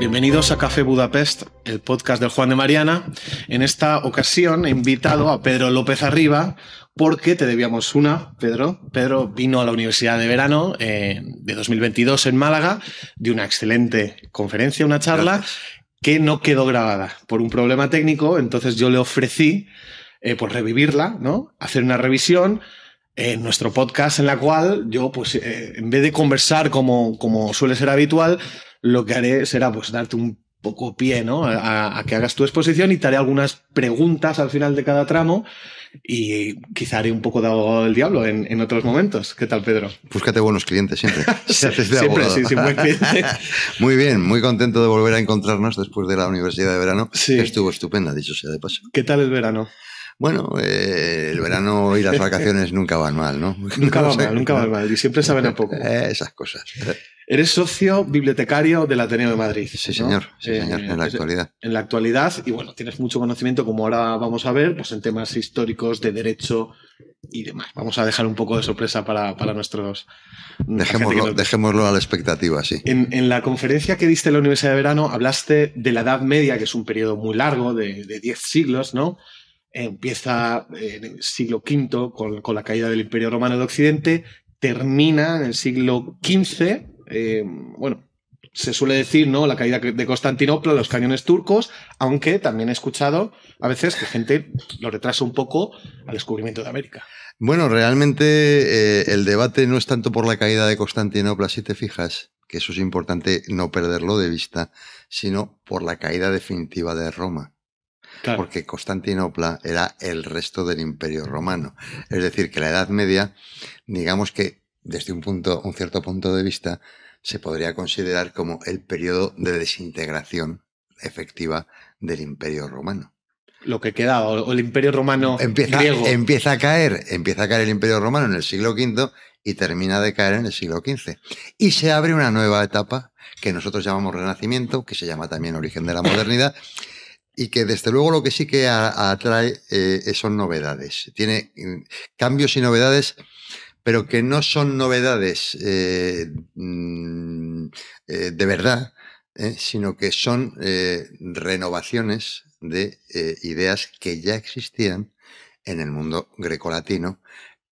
Bienvenidos a Café Budapest, el podcast del Juan de Mariana. En esta ocasión he invitado a Pedro López Arriba porque te debíamos una, Pedro. Pedro vino a la Universidad de Verano de 2022 en Málaga, de una excelente conferencia, una charla que no quedó grabada por un problema técnico. Entonces yo le ofrecí pues revivirla, ¿no? Hacer una revisión en nuestro podcast, en la cual yo, pues, en vez de conversar como suele ser habitual, lo que haré será pues darte un poco pie, ¿no? a que hagas tu exposición y te haré algunas preguntas al final de cada tramo y quizá haré un poco de abogado del diablo en otros momentos. ¿Qué tal, Pedro? Búscate buenos clientes siempre. Siempre, sí, buen cliente. Muy bien, muy contento de volver a encontrarnos después de la Universidad de Verano. Sí. Estuvo estupenda, dicho sea de paso. ¿Qué tal el verano? Bueno, el verano y las vacaciones nunca van mal, ¿no? Nunca van mal y siempre saben a poco. Esas cosas. Eres socio bibliotecario del Ateneo de Madrid. Sí, señor, ¿no? Sí, señor, en la actualidad. En la actualidad, y bueno, tienes mucho conocimiento, como ahora vamos a ver, pues en temas históricos, de derecho y demás. Vamos a dejar un poco de sorpresa para nuestros... Dejémoslo a la expectativa, sí. En la conferencia que diste en la Universidad de Verano hablaste de la Edad Media, que es un periodo muy largo, de 10 siglos, ¿no? Empieza en el siglo V con la caída del Imperio Romano de Occidente, termina en el siglo XV, bueno, se suele decir, ¿no? La caída de Constantinopla, los cañones turcos, aunque también he escuchado a veces que gente lo retrasa un poco al descubrimiento de América. Bueno, realmente el debate no es tanto por la caída de Constantinopla, si te fijas, que eso es importante no perderlo de vista, sino por la caída definitiva de Roma. Claro. Porque Constantinopla era el resto del Imperio Romano. Es decir, que la Edad Media, digamos que desde un cierto punto de vista, se podría considerar como el periodo de desintegración efectiva del Imperio Romano. Lo que queda, o el Imperio Romano griego. Empieza a caer el Imperio Romano en el siglo V y termina de caer en el siglo XV. Y se abre una nueva etapa que nosotros llamamos Renacimiento, que se llama también Origen de la Modernidad, y que desde luego lo que sí que atrae son novedades. Tiene cambios y novedades, pero que no son novedades de verdad, sino que son renovaciones de ideas que ya existían en el mundo grecolatino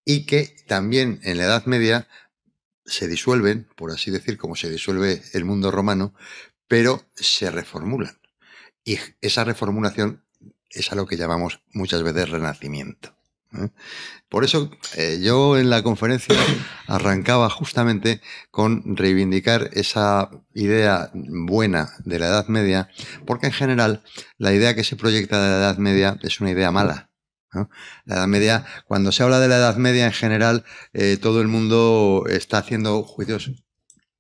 y que también en la Edad Media se disuelven, por así decir, como se disuelve el mundo romano, pero se reformulan. Y esa reformulación es a lo que llamamos muchas veces renacimiento. Por eso yo en la conferencia arrancaba justamente con reivindicar esa idea buena de la Edad Media, porque en general la idea que se proyecta de la Edad Media es una idea mala, ¿no? La Edad Media, cuando se habla de la Edad Media en general, todo el mundo está haciendo juicios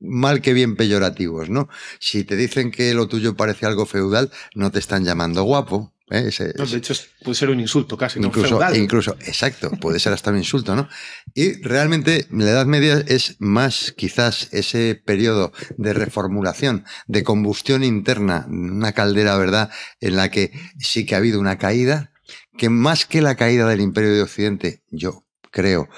mal que bien peyorativos, ¿no? Si te dicen que lo tuyo parece algo feudal, no te están llamando guapo. No, de hecho, puede ser un insulto casi, incluso, exacto, puede ser hasta un insulto, ¿no? Y realmente la Edad Media es más quizás ese periodo de reformulación, de combustión interna, una caldera, ¿verdad?, en la que sí que ha habido una caída, que más que la caída del Imperio de Occidente, yo creo,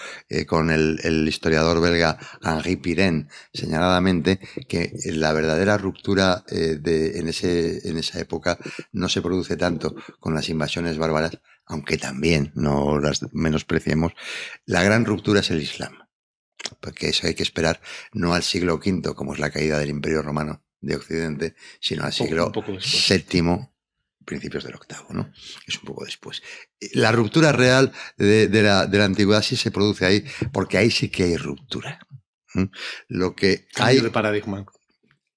con el historiador belga Henri Pirenne, señaladamente, que la verdadera ruptura en esa época no se produce tanto con las invasiones bárbaras, aunque también no las menospreciemos. La gran ruptura es el Islam, porque eso hay que esperar no al siglo V, como es la caída del Imperio Romano de Occidente, sino al siglo VII, principios del octavo, ¿no? Es un poco después. La ruptura real de la antigüedad sí se produce ahí, porque ahí sí que hay ruptura. Lo que cambio de paradigma.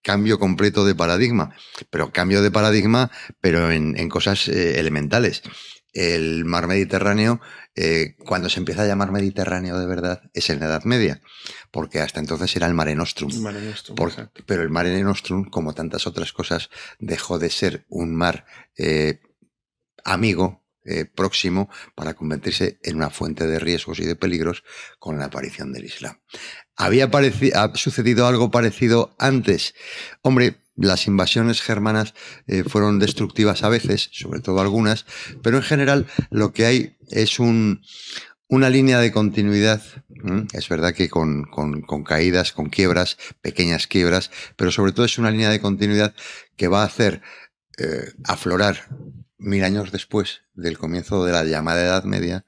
Cambio completo de paradigma, pero cambio de paradigma, pero en cosas elementales. El mar Mediterráneo, cuando se empieza a llamar Mediterráneo de verdad, es en la Edad Media, porque hasta entonces era el Mare Nostrum. Pero el Mare Nostrum, como tantas otras cosas, dejó de ser un mar amigo, próximo, para convertirse en una fuente de riesgos y de peligros con la aparición del Islam. ¿Ha sucedido algo parecido antes? Hombre, las invasiones germanas fueron destructivas a veces, sobre todo algunas, pero en general lo que hay es un una línea de continuidad, es verdad que con caídas, con quiebras, pequeñas quiebras, pero sobre todo es una línea de continuidad que va a hacer aflorar 1000 años después del comienzo de la llamada Edad Media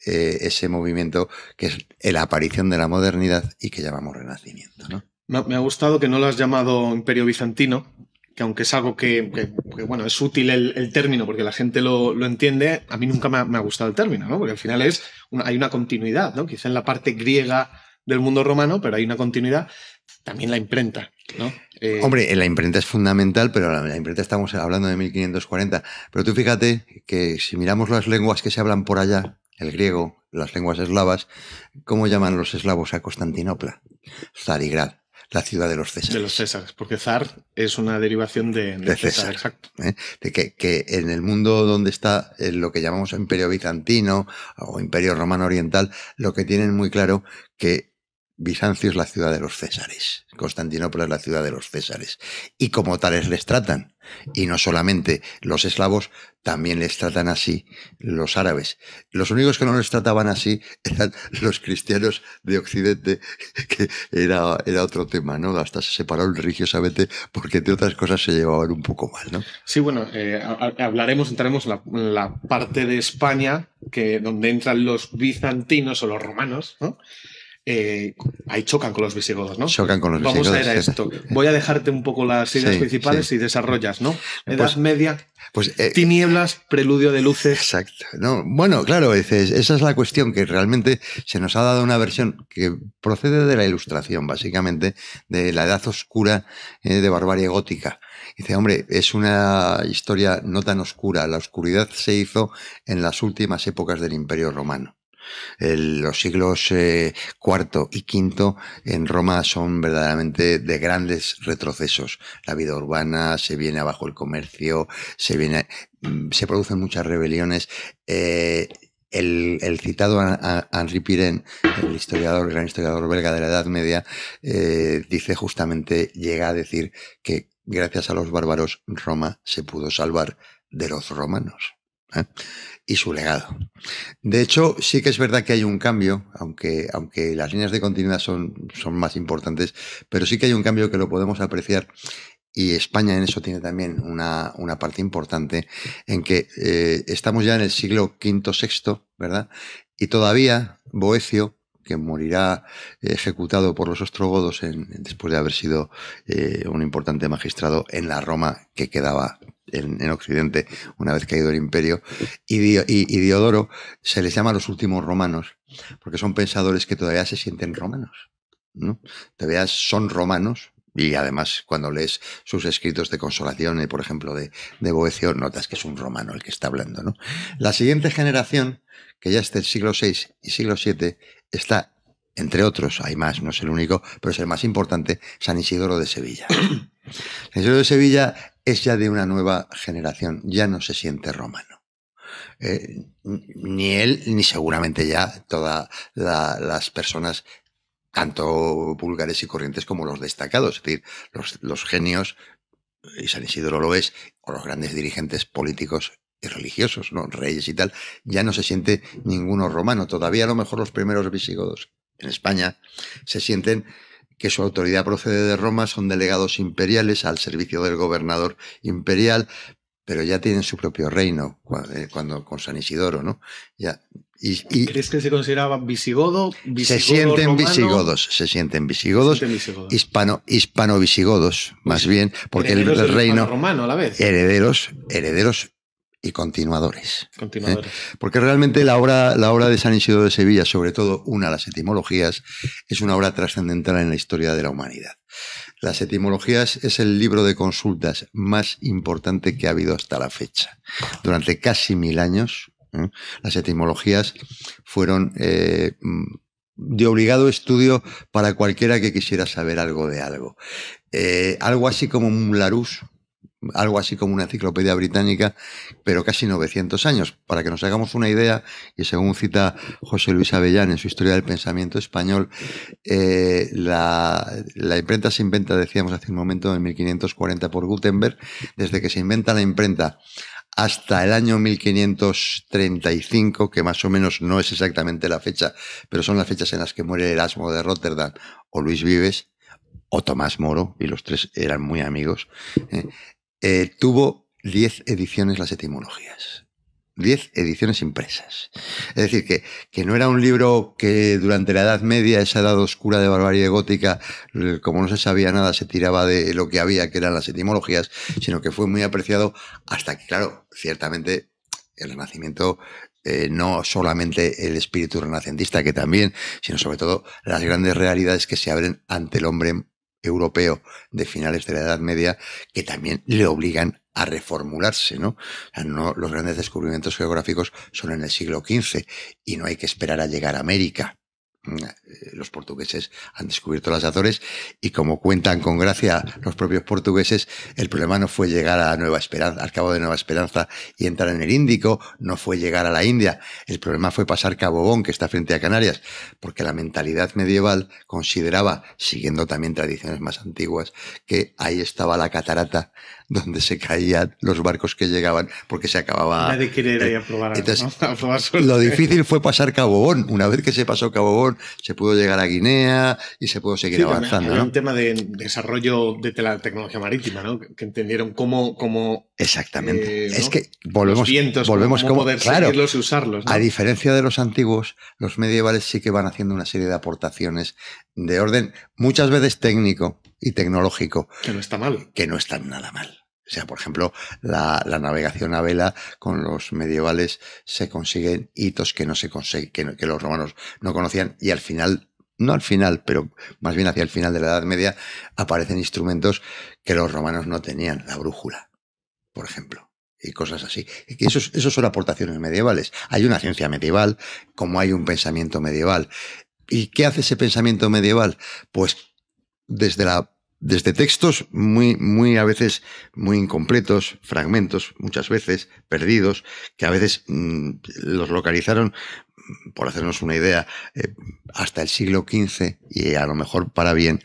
ese movimiento que es la aparición de la modernidad y que llamamos Renacimiento, ¿no? Me ha gustado que no lo has llamado Imperio Bizantino, que aunque es algo que bueno, es útil el término porque la gente lo entiende, a mí nunca me ha gustado el término, ¿no? Porque al final hay una continuidad, ¿no? Quizá en la parte griega del mundo romano, pero hay una continuidad. También la imprenta, ¿no? Hombre, la imprenta es fundamental, pero la imprenta estamos hablando de 1540. Pero tú fíjate que si miramos las lenguas que se hablan por allá, el griego, las lenguas eslavas, ¿cómo llaman los eslavos a Constantinopla? Zarigrad, la ciudad de los Césares. De los Césares, porque zar es una derivación de César, exacto. De que en el mundo donde está lo que llamamos Imperio Bizantino o Imperio Romano Oriental, lo que tienen muy claro que Bizancio es la ciudad de los Césares, Constantinopla es la ciudad de los Césares, y como tales les tratan, y no solamente los eslavos, también les tratan así los árabes. Los únicos que no les trataban así eran los cristianos de Occidente, que era otro tema, ¿no? Hasta se separaron religiosamente porque entre otras cosas se llevaban un poco mal, ¿no? Sí, bueno, entraremos en la parte de España donde entran los bizantinos o los romanos, ¿no? Ahí chocan con los visigodos, ¿no? Chocan con los visigodos. Vamos a ir a esto. Voy a dejarte un poco las ideas principales y desarrollas, ¿no? Edad Media, tinieblas, preludio de luces. Exacto. No, bueno, claro, esa es la cuestión, que realmente se nos ha dado una versión que procede de la Ilustración, básicamente, de la Edad Oscura de barbarie gótica. Dice, hombre, es una historia no tan oscura. La oscuridad se hizo en las últimas épocas del Imperio Romano. Los siglos IV y V en Roma son verdaderamente de grandes retrocesos. La vida urbana, se viene abajo el comercio, se producen muchas rebeliones. El citado Henri Pirenne, el gran historiador belga de la Edad Media, dice justamente, llega a decir que gracias a los bárbaros Roma se pudo salvar de los romanos. Y su legado. De hecho, sí que es verdad que hay un cambio, aunque las líneas de continuidad son más importantes, pero sí que hay un cambio que lo podemos apreciar, y España en eso tiene también una parte importante, en que estamos ya en el siglo V-VI, ¿verdad? Y todavía Boecio, que morirá ejecutado por los ostrogodos después de haber sido un importante magistrado en la Roma que quedaba en Occidente una vez caído el imperio, y Diodoro se les llama los últimos romanos, porque son pensadores que todavía se sienten romanos, ¿no? Todavía son romanos, y además cuando lees sus escritos de consolación, por ejemplo de Boecio, notas que es un romano el que está hablando, ¿no? La siguiente generación, que ya es del siglo VI y siglo VII, está, entre otros, hay más, no es el único, pero es el más importante, San Isidoro de Sevilla. San Isidoro de Sevilla es ya de una nueva generación, ya no se siente romano. Ni él, ni seguramente ya todas las personas, tanto vulgares y corrientes como los destacados, es decir, los genios, y San Isidoro lo es, o los grandes dirigentes políticos y religiosos, ¿no? Reyes y tal, ya no se siente ninguno romano. Todavía a lo mejor los primeros visigodos en España se sienten que su autoridad procede de Roma, son delegados imperiales al servicio del gobernador imperial, pero ya tienen su propio reino cuando con San Isidoro, ¿no? Ya. ¿Crees que se consideraba visigodo? Se sienten visigodos, hispano-visigodos, más bien, porque el reino romano a la vez. Herederos y continuadores. Porque realmente la obra de San Isidoro de Sevilla, sobre todo las etimologías, es una obra trascendental en la historia de la humanidad. Las etimologías es el libro de consultas más importante que ha habido hasta la fecha. Durante casi 1000 años, las etimologías fueron de obligado estudio para cualquiera que quisiera saber algo de algo. Algo así como un Larousse, algo así como una enciclopedia británica, pero casi 900 años. Para que nos hagamos una idea, y según cita José Luis Avellán en su Historia del Pensamiento Español, la imprenta se inventa, decíamos hace un momento, en 1540 por Gutenberg. Desde que se inventa la imprenta hasta el año 1535, que más o menos no es exactamente la fecha, pero son las fechas en las que muere Erasmo de Rotterdam o Luis Vives o Tomás Moro, y los tres eran muy amigos, tuvo 10 ediciones las etimologías. 10 ediciones impresas. Es decir, que no era un libro que durante la Edad Media, esa edad oscura de barbarie gótica, como no se sabía nada, se tiraba de lo que había, que eran las etimologías, sino que fue muy apreciado hasta que, claro, ciertamente el Renacimiento, no solamente el espíritu renacentista, que también, sino sobre todo las grandes realidades que se abren ante el hombre europeo de finales de la Edad Media, que también le obligan a reformularse, ¿no? O sea, no, los grandes descubrimientos geográficos son en el siglo XV y no hay que esperar a llegar a América. Los portugueses han descubierto las Azores y, como cuentan con gracia los propios portugueses, el problema no fue llegar a Nueva Esperanza, al Cabo de Nueva Esperanza y entrar en el Índico, no fue llegar a la India, el problema fue pasar Cabo Bon, que está frente a Canarias, porque la mentalidad medieval consideraba, siguiendo también tradiciones más antiguas, que ahí estaba la catarata donde se caían los barcos que llegaban, porque se acababa... Nadie quiere ir ahí a probar, entonces, ¿no? A probar suerte. Lo difícil fue pasar Cabo Bon. Una vez que se pasó Cabo Bon, se pudo llegar a Guinea y se pudo seguir avanzando. Había ¿no? un tema de desarrollo de la tecnología marítima, ¿no? Que entendieron cómo exactamente. ¿no? Es que volvemos cómo poder seguirlos y usarlos, ¿no? A diferencia de los antiguos, los medievales sí que van haciendo una serie de aportaciones de orden muchas veces técnico y tecnológico. Que no está mal. Que no están nada mal. O sea, por ejemplo, la navegación a vela con los medievales se consiguen hitos que no se consiguen, que los romanos no conocían, y al final, no al final, pero más bien hacia el final de la Edad Media, aparecen instrumentos que los romanos no tenían, la brújula, por ejemplo, y cosas así. Y esos son aportaciones medievales. Hay una ciencia medieval, como hay un pensamiento medieval. ¿Y qué hace ese pensamiento medieval? Pues desde textos muy a veces muy incompletos, fragmentos, muchas veces perdidos, que a veces los localizaron, por hacernos una idea, hasta el siglo XV, y a lo mejor para bien,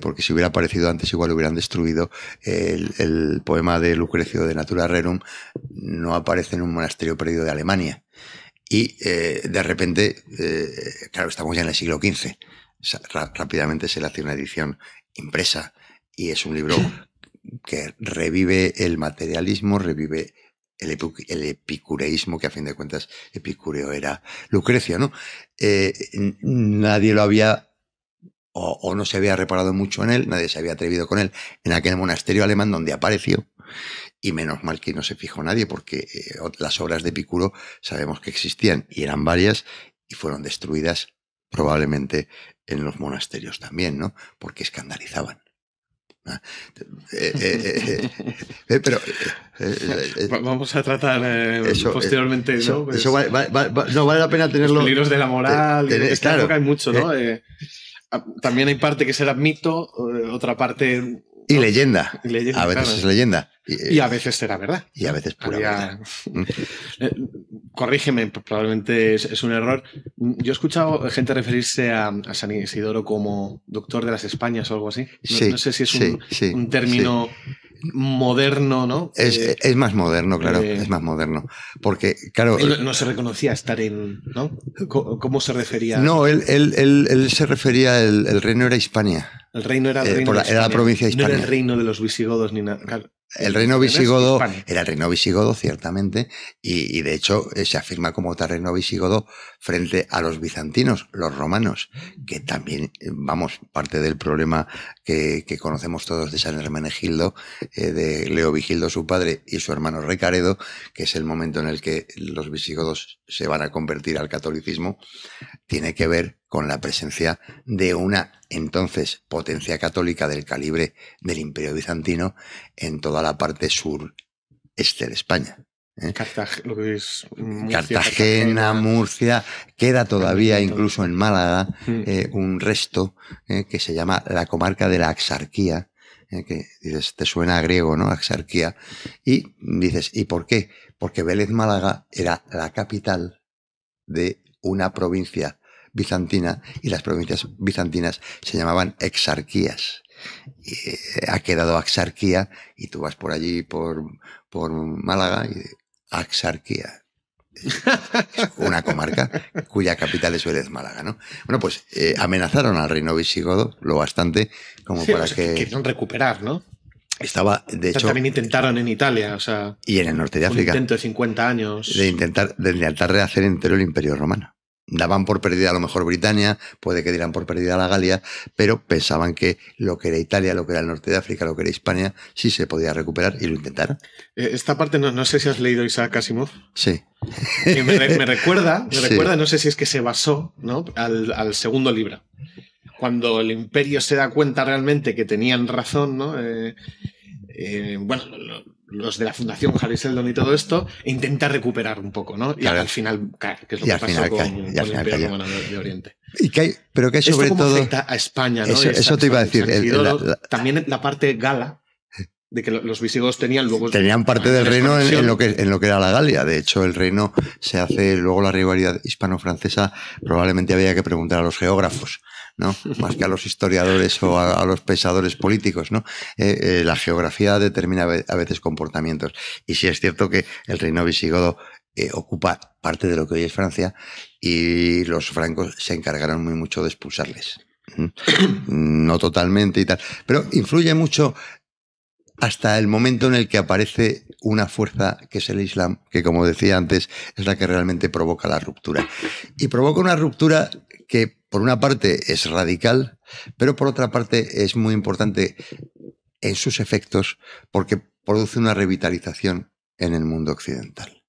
porque si hubiera aparecido antes igual hubieran destruido. El poema de Lucrecio de Natura Rerum no aparece en un monasterio perdido de Alemania. Y de repente, claro, estamos ya en el siglo XV. Rápidamente se le hace una edición impresa y es un libro que revive el materialismo, revive el epicureísmo, que a fin de cuentas Epicúreo era Lucrecio, ¿no? Nadie lo había o no se había reparado mucho en él, nadie se había atrevido con él en aquel monasterio alemán donde apareció, y menos mal que no se fijó nadie, porque las obras de Epicuro sabemos que existían y eran varias y fueron destruidas probablemente en los monasterios también, ¿no? Porque escandalizaban. Pero vamos a tratar posteriormente, ¿no? Eso no vale la pena tenerlo. Los peligros de la moral. En esta claro, época hay mucho, ¿no? También hay parte que será mito, otra parte... ¿no? Y leyenda. A veces es leyenda. Y a veces será verdad. Y a veces pura verdad. Corrígeme, probablemente es un error. Yo he escuchado gente referirse a San Isidoro como doctor de las Españas o algo así. No sé si es un término moderno, ¿no? Es más moderno, claro, es más moderno. Porque, claro... Él no se reconocía estar en... ¿no? ¿Cómo se refería? No, él se refería, el reino era Hispania. El reino era el reino de era la provincia de Hispania. No era el reino de los visigodos ni nada. Claro. El reino visigodo era el reino visigodo, ciertamente, y de hecho se afirma como tal reino visigodo frente a los bizantinos, los romanos, que también, vamos, parte del problema que conocemos todos de San Hermenegildo, de Leovigildo su padre y su hermano Recaredo, que es el momento en el que los visigodos se van a convertir al catolicismo, tiene que ver con la presencia de una entonces potencia católica del calibre del Imperio Bizantino en toda la parte sureste de España. Lo que es Murcia, Cartagena, Murcia, queda todavía incluso en Málaga un resto que se llama la comarca de la Axarquía, que dices, te suena a griego, ¿no? Axarquía. Y dices, ¿y por qué? Porque Vélez Málaga era la capital de una provincia bizantina y las provincias bizantinas se llamaban exarquías. Ha quedado Axarquía y tú vas por allí, por Málaga, y Axarquía. Es una comarca cuya capital es Vélez Málaga, ¿no? Bueno, pues amenazaron al reino visigodo lo bastante como para que... Querían recuperar, ¿no? Estaba, de hecho... También intentaron en Italia, o sea... Y en el norte de África. Un intento de 50 años. De intentar rehacer entero el Imperio Romano. Daban por perdida a lo mejor Britania, puede que dieran por perdida la Galia, pero pensaban que lo que era Italia, lo que era el norte de África, lo que era Hispania, sí se podía recuperar y lo intentaron. Esta parte no sé si has leído Isaac Asimov. Sí. Me recuerda, Sí. no sé si es que se basó, ¿no?, al segundo libro. Cuando el imperio se da cuenta realmente que tenían razón, ¿no? Los de la Fundación Harry Seldon y todo esto, intenta recuperar un poco, ¿no? Y Claro. al final cae, que es lo Y que al pasó final con cae, y al el final Imperio cayó. Romano de Oriente. Pero que sobre ¿Esto cómo todo... afecta a España, ¿no? Eso te iba a decir. San Isidoro, también la parte gala, de que los visigodos tenían luego... Tenían parte del reino en conexión. lo que era la Galia. De hecho, el reino se hace, luego la rivalidad hispano-francesa, probablemente había que preguntar a los geógrafos, ¿no? Más que a los historiadores o a los pensadores políticos, ¿no? La geografía determina a veces comportamientos. Y sí es cierto que el reino visigodo ocupa parte de lo que hoy es Francia y los francos se encargaron muy mucho de expulsarles. No totalmente y tal, pero influye mucho hasta el momento en el que aparece una fuerza que es el Islam, que como decía antes es la que realmente provoca la ruptura. Y provoca una ruptura que por una parte es radical, pero por otra parte es muy importante en sus efectos porque produce una revitalización en el mundo occidental.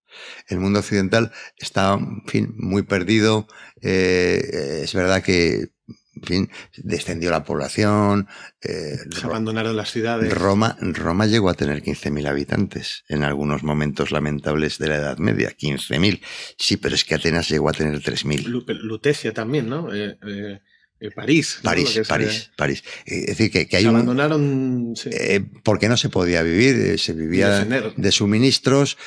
El mundo occidental está, en fin, muy perdido. Es verdad que, en fin, descendió la población. Se abandonaron las ciudades. Roma llegó a tener 15.000 habitantes en algunos momentos lamentables de la Edad Media. 15.000. Sí, pero es que Atenas llegó a tener 3.000. Lutecia también, ¿no? París. ¿no? París. Es decir, que hay se abandonaron... Sí. Porque no se podía vivir, se vivía de suministros,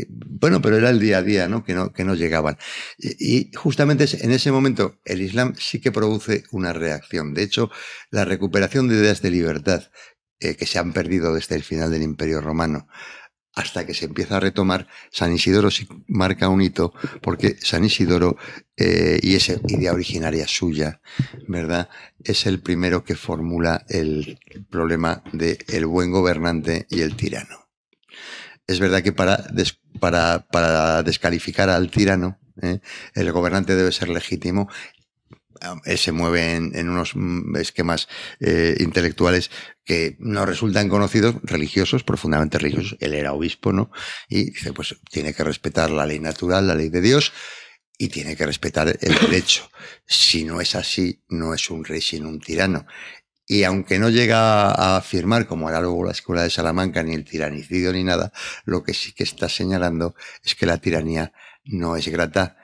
bueno, pero era el día a día, ¿no? Que no llegaban. Y justamente en ese momento el Islam sí que produce una reacción. De hecho, la recuperación de ideas de libertad que se han perdido desde el final del Imperio Romano hasta que se empieza a retomar, San Isidoro sí marca un hito, porque San Isidoro, y esa idea originaria suya, ¿verdad?, es el primero que formula el problema de el buen gobernante y el tirano. Es verdad que para descalificar al tirano, el gobernante debe ser legítimo. Él se mueve en unos esquemas intelectuales que no resultan conocidos, religiosos, profundamente religiosos. Él era obispo, ¿no? Y dice, pues tiene que respetar la ley natural, la ley de Dios, y tiene que respetar el derecho. Si no es así, no es un rey sino un tirano. Y aunque no llega a afirmar, como era luego la Escuela de Salamanca, ni el tiranicidio ni nada, lo que sí que está señalando es que la tiranía no es grata.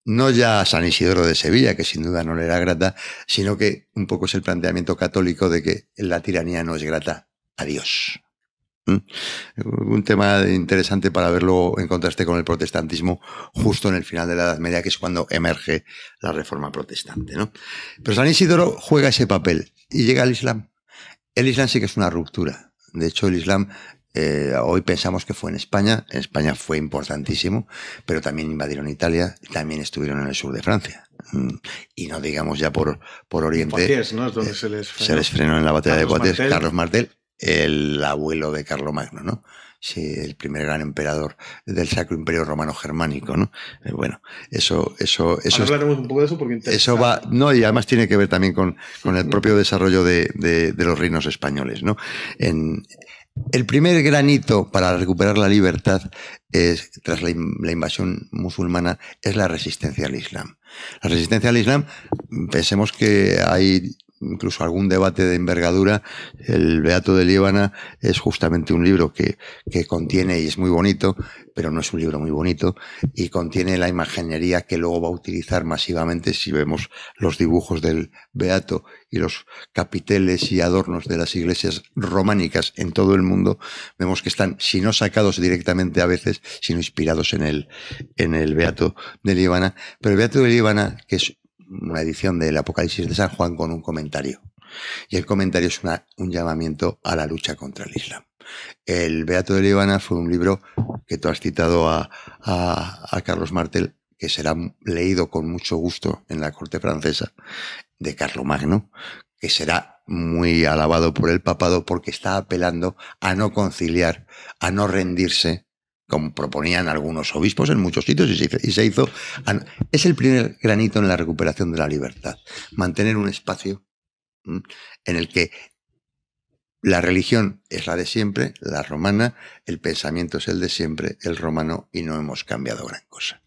No ya a San Isidoro de Sevilla, que sin duda no le era grata, sino que un poco es el planteamiento católico de que la tiranía no es grata a Dios. Un tema interesante para verlo en contraste con el protestantismo justo en el final de la Edad Media, que es cuando emerge la Reforma protestante, ¿no? Pero San Isidoro juega ese papel y llega al Islam. El Islam sí que es una ruptura. De hecho, el Islam... hoy pensamos que fue en España fue importantísimo, pero también invadieron Italia, también estuvieron en el sur de Francia. Y no digamos ya por Oriente. Poitiers, ¿no? Es donde se les frenó en la batalla de Poitiers. Martel. Carlos Martel, el abuelo de Carlomagno, ¿no? Sí, el primer gran emperador del Sacro Imperio Romano Germánico, ¿no? Bueno, eso hablaremos un poco de eso porque eso va, no, y además tiene que ver también con el propio desarrollo de los reinos españoles, ¿no? El primer granito para recuperar la libertad tras la invasión musulmana es la resistencia al Islam. La resistencia al Islam, pensemos que hay incluso algún debate de envergadura. El Beato de Líbana es justamente un libro que contiene, y es muy bonito, pero no es un libro muy bonito, y contiene la imaginería que luego va a utilizar masivamente. Si vemos los dibujos del Beato y los capiteles y adornos de las iglesias románicas en todo el mundo, vemos que están, si no sacados directamente a veces, sino inspirados en el Beato de Líbana. Pero el Beato de Líbana, que es una edición del Apocalipsis de San Juan con un comentario. Y el comentario es un llamamiento a la lucha contra el Islam. El Beato de Líbana fue un libro que tú has citado a Carlos Martel, que será leído con mucho gusto en la corte francesa, de Carlomagno, que será muy alabado por el papado porque está apelando a no conciliar, a no rendirse, como proponían algunos obispos en muchos sitios, y se hizo. Es el primer granito en la recuperación de la libertad, mantener un espacio en el que la religión es la de siempre, la romana, el pensamiento es el de siempre, el romano, y no hemos cambiado gran cosa.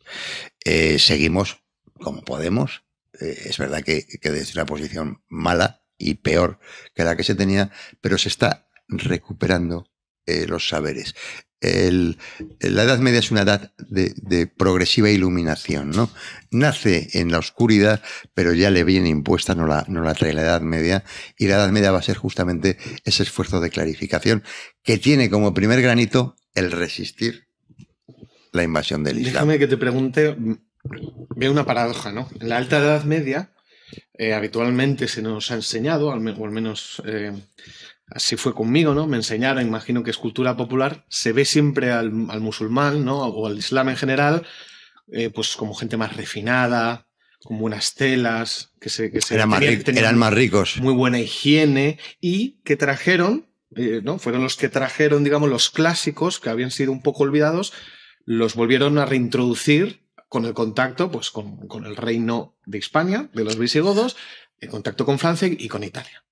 Seguimos como podemos. Es verdad que desde una posición mala y peor que la que se tenía, pero se está recuperando los saberes. La Edad Media es una edad de progresiva iluminación, ¿no? Nace en la oscuridad, pero ya le viene impuesta, no la trae la Edad Media, y la Edad Media va a ser justamente ese esfuerzo de clarificación que tiene como primer granito el resistir la invasión del Islam. Déjame que te pregunte, veo una paradoja, ¿no? En la Alta Edad Media habitualmente se nos ha enseñado, o al menos así fue conmigo, ¿no? Me enseñaron, imagino que es cultura popular, se ve siempre al musulmán, ¿no? O al islam en general, pues como gente más refinada, con buenas telas, eran más ricos. Muy buena higiene, y que trajeron, ¿no? Fueron los que trajeron, digamos, los clásicos que habían sido un poco olvidados, los volvieron a reintroducir con el contacto, pues con el reino de Hispania, de los visigodos, el contacto con Francia y con Italia.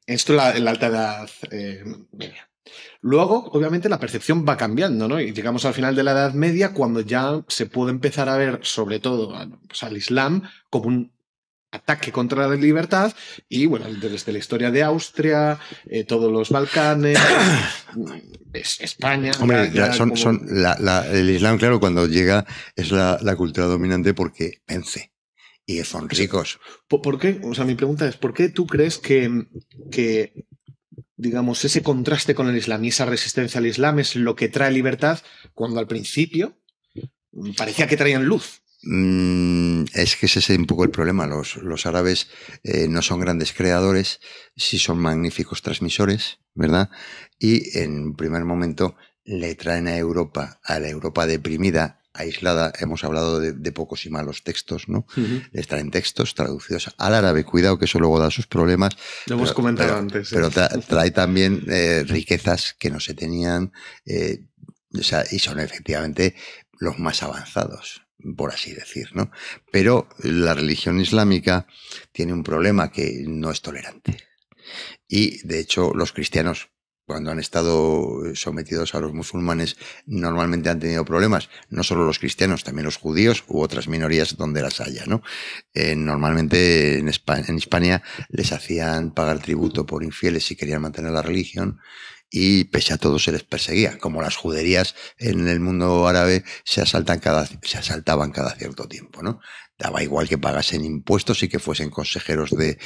Esto en la Alta Edad Media. Luego, obviamente, la percepción va cambiando, ¿no? Y llegamos al final de la Edad Media, cuando ya se puede empezar a ver, sobre todo, pues, al Islam como un ataque contra la libertad, y bueno, desde la historia de Austria, todos los Balcanes, España. Hombre, el Islam, claro, cuando llega es la cultura dominante porque vence. Y son ricos. ¿Por qué? O sea, mi pregunta es, ¿por qué tú crees que digamos, ese contraste con el Islam y esa resistencia al Islam es lo que trae libertad, cuando al principio parecía que traían luz? Es que ese es un poco el problema. Los árabes no son grandes creadores, sí son magníficos transmisores, ¿verdad? Y en un primer momento le traen a la Europa deprimida, aislada. Hemos hablado de pocos y malos textos, ¿no? Les traen textos traducidos al árabe. Cuidado, que eso luego da sus problemas. Lo hemos comentado antes. Pero trae también riquezas que no se tenían, o sea, y son efectivamente los más avanzados, por así decir, ¿no? Pero la religión islámica tiene un problema, que no es tolerante. Y, de hecho, los cristianos, cuando han estado sometidos a los musulmanes, normalmente han tenido problemas. No solo los cristianos, también los judíos u otras minorías donde las haya, ¿no? Normalmente en Hispania les hacían pagar tributo por infieles si querían mantener la religión, y pese a todo se les perseguía. Como las juderías en el mundo árabe se asaltaban cada cierto tiempo, ¿no? Daba igual que pagasen impuestos y que fuesen consejeros del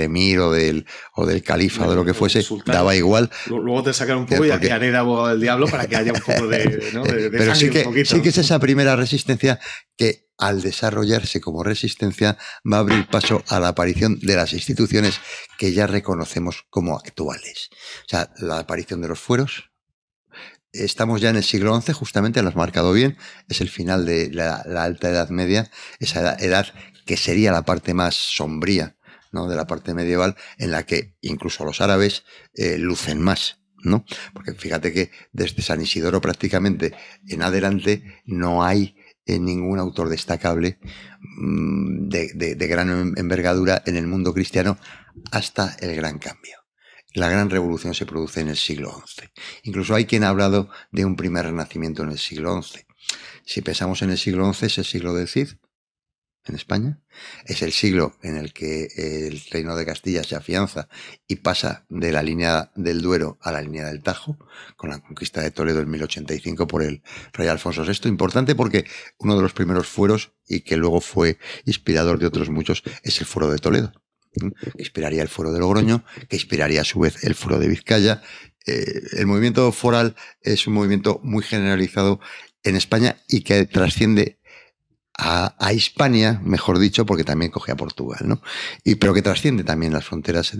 emir o del califa, de lo que fuese, daba igual. Luego te sacaron un poco y haré de abogado del diablo para que haya un poco de pero sí que es esa primera resistencia que, al desarrollarse como resistencia, va a abrir paso a la aparición de las instituciones que ya reconocemos como actuales. O sea, la aparición de los fueros. Estamos ya en el siglo XI, justamente, lo has marcado bien, es el final de la Alta Edad Media, esa edad que sería la parte más sombría, ¿no?, de la parte medieval, en la que incluso los árabes lucen más, ¿no? Porque fíjate que desde San Isidoro prácticamente en adelante no hay ningún autor destacable de gran envergadura en el mundo cristiano hasta el Gran Cambio. La gran revolución se produce en el siglo XI. Incluso hay quien ha hablado de un primer renacimiento en el siglo XI. Si pensamos en el siglo XI, es el siglo del Cid, en España. Es el siglo en el que el reino de Castilla se afianza y pasa de la línea del Duero a la línea del Tajo, con la conquista de Toledo en 1085 por el rey Alfonso VI. Importante porque uno de los primeros fueros, y que luego fue inspirador de otros muchos, es el fuero de Toledo, que inspiraría el fuero de Logroño, que inspiraría a su vez el fuero de Vizcaya. El movimiento foral es un movimiento muy generalizado en España y que trasciende a Hispania, mejor dicho, porque también coge a Portugal, ¿no? Pero que trasciende también las fronteras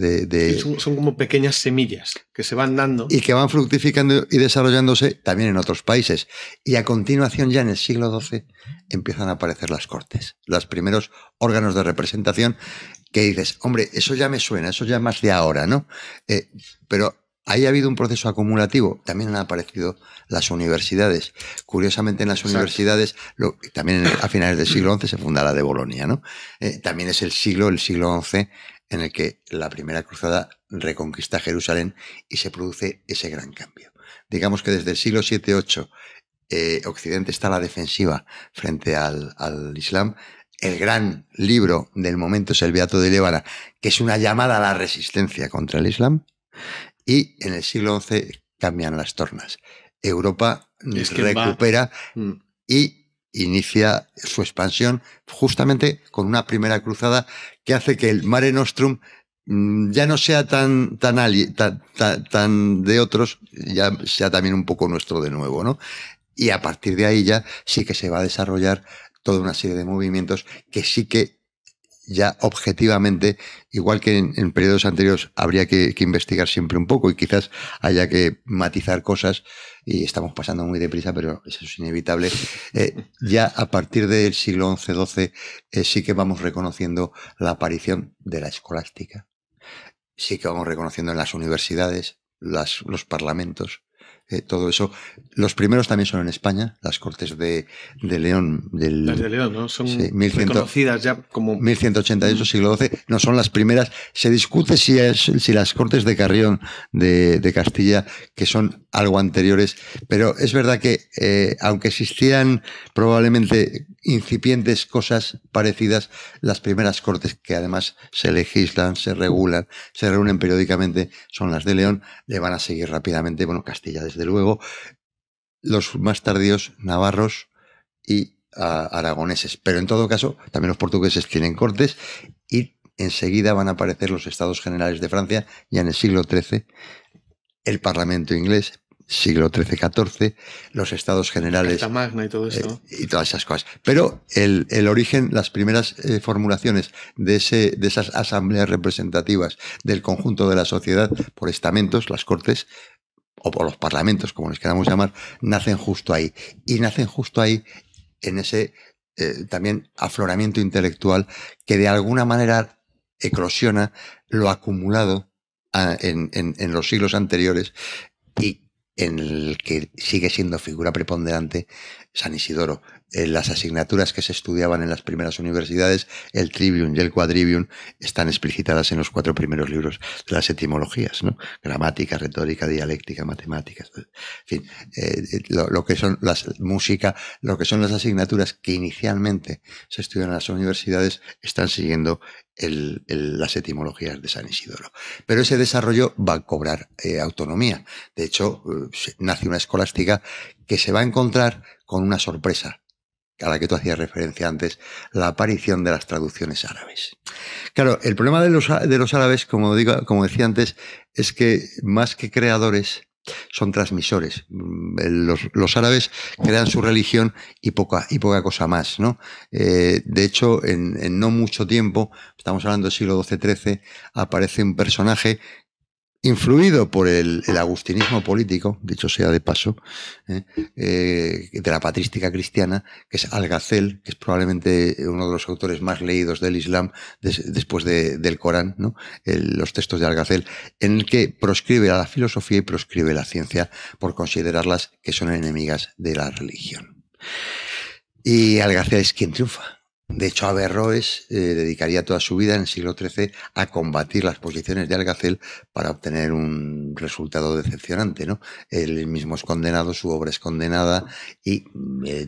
Son como pequeñas semillas que se van dando. Y que van fructificando y desarrollándose también en otros países. Y a continuación, ya en el siglo XII, empiezan a aparecer las cortes, los primeros órganos de representación que dices, hombre, eso ya me suena, eso ya más de ahora, ¿no? Pero ahí ha habido un proceso acumulativo. También han aparecido las universidades. Curiosamente, en las universidades, también a finales del siglo XI se funda la de Bolonia, ¿no? También es el siglo XI, en el que la primera cruzada reconquista Jerusalén y se produce ese gran cambio. Digamos que desde el siglo VII-VIII, Occidente está a la defensiva frente al Islam. El gran libro del momento es el Beato de Lébana, que es una llamada a la resistencia contra el Islam. Y en el siglo XI cambian las tornas. Europa recupera y inicia su expansión justamente con una primera cruzada que hace que el Mare Nostrum ya no sea tan de otros, ya sea también un poco nuestro de nuevo, ¿no? Y a partir de ahí ya sí que se va a desarrollar toda una serie de movimientos que sí que ya objetivamente, igual que en periodos anteriores, habría que investigar siempre un poco y quizás haya que matizar cosas, y estamos pasando muy deprisa, pero eso es inevitable. Ya a partir del siglo XI-XII sí que vamos reconociendo la aparición de la escolástica, sí que vamos reconociendo en las universidades, los parlamentos, todo eso. Los primeros también son en España, las Cortes de León. Las de León, ¿no? Son reconocidas ya como... 1188, siglo XII, no son las primeras. Se discute si las Cortes de Carrión de Castilla, que son algo anteriores, pero es verdad que aunque existían probablemente incipientes cosas parecidas, las primeras Cortes que además se legislan, se regulan, se reúnen periódicamente, son las de León. Le van a seguir rápidamente, bueno, Castilla desde luego, los más tardíos navarros y aragoneses, pero en todo caso también los portugueses tienen cortes y enseguida van a aparecer los Estados Generales de Francia, ya en el siglo XIII, el Parlamento inglés, siglo XIII-XIV, los Estados Generales, Carta Magna y todo esto, y todas esas cosas. Pero el origen, las primeras formulaciones de esas asambleas representativas del conjunto de la sociedad por estamentos, las cortes, o por los parlamentos, como les queramos llamar, nacen justo ahí. Y nacen justo ahí en ese también afloramiento intelectual que de alguna manera eclosiona lo acumulado en los siglos anteriores y en el que sigue siendo figura preponderante San Isidoro. Las asignaturas que se estudiaban en las primeras universidades, el trivium y el quadrivium, están explicitadas en los 4 primeros libros de las etimologías, ¿no? Gramática, retórica, dialéctica, matemáticas, en fin, lo que son música, lo que son las asignaturas que inicialmente se estudian en las universidades, están siguiendo las etimologías de San Isidoro. Pero ese desarrollo va a cobrar autonomía. De hecho, nace una escolástica que se va a encontrar con una sorpresa a la que tú hacías referencia antes, la aparición de las traducciones árabes. Claro, el problema de los árabes, como decía antes, es que más que creadores son transmisores. Los árabes crean su religión y poca cosa más, ¿no? De hecho, en no mucho tiempo, estamos hablando del siglo XII-XIII, aparece un influido por el agustinismo político, dicho sea de paso, de la patrística cristiana, que es Al-Ghazal, que es probablemente uno de los autores más leídos del Islam después del Corán, ¿no? Los textos de Al-Ghazal, en el que proscribe a la filosofía y proscribe la ciencia por considerarlas que son enemigas de la religión. Y Al-Ghazal es quien triunfa. De hecho, Averroes dedicaría toda su vida en el siglo XIII a combatir las posiciones de Al-Ghazal para obtener un resultado decepcionante, ¿no? Él mismo es condenado, su obra es condenada y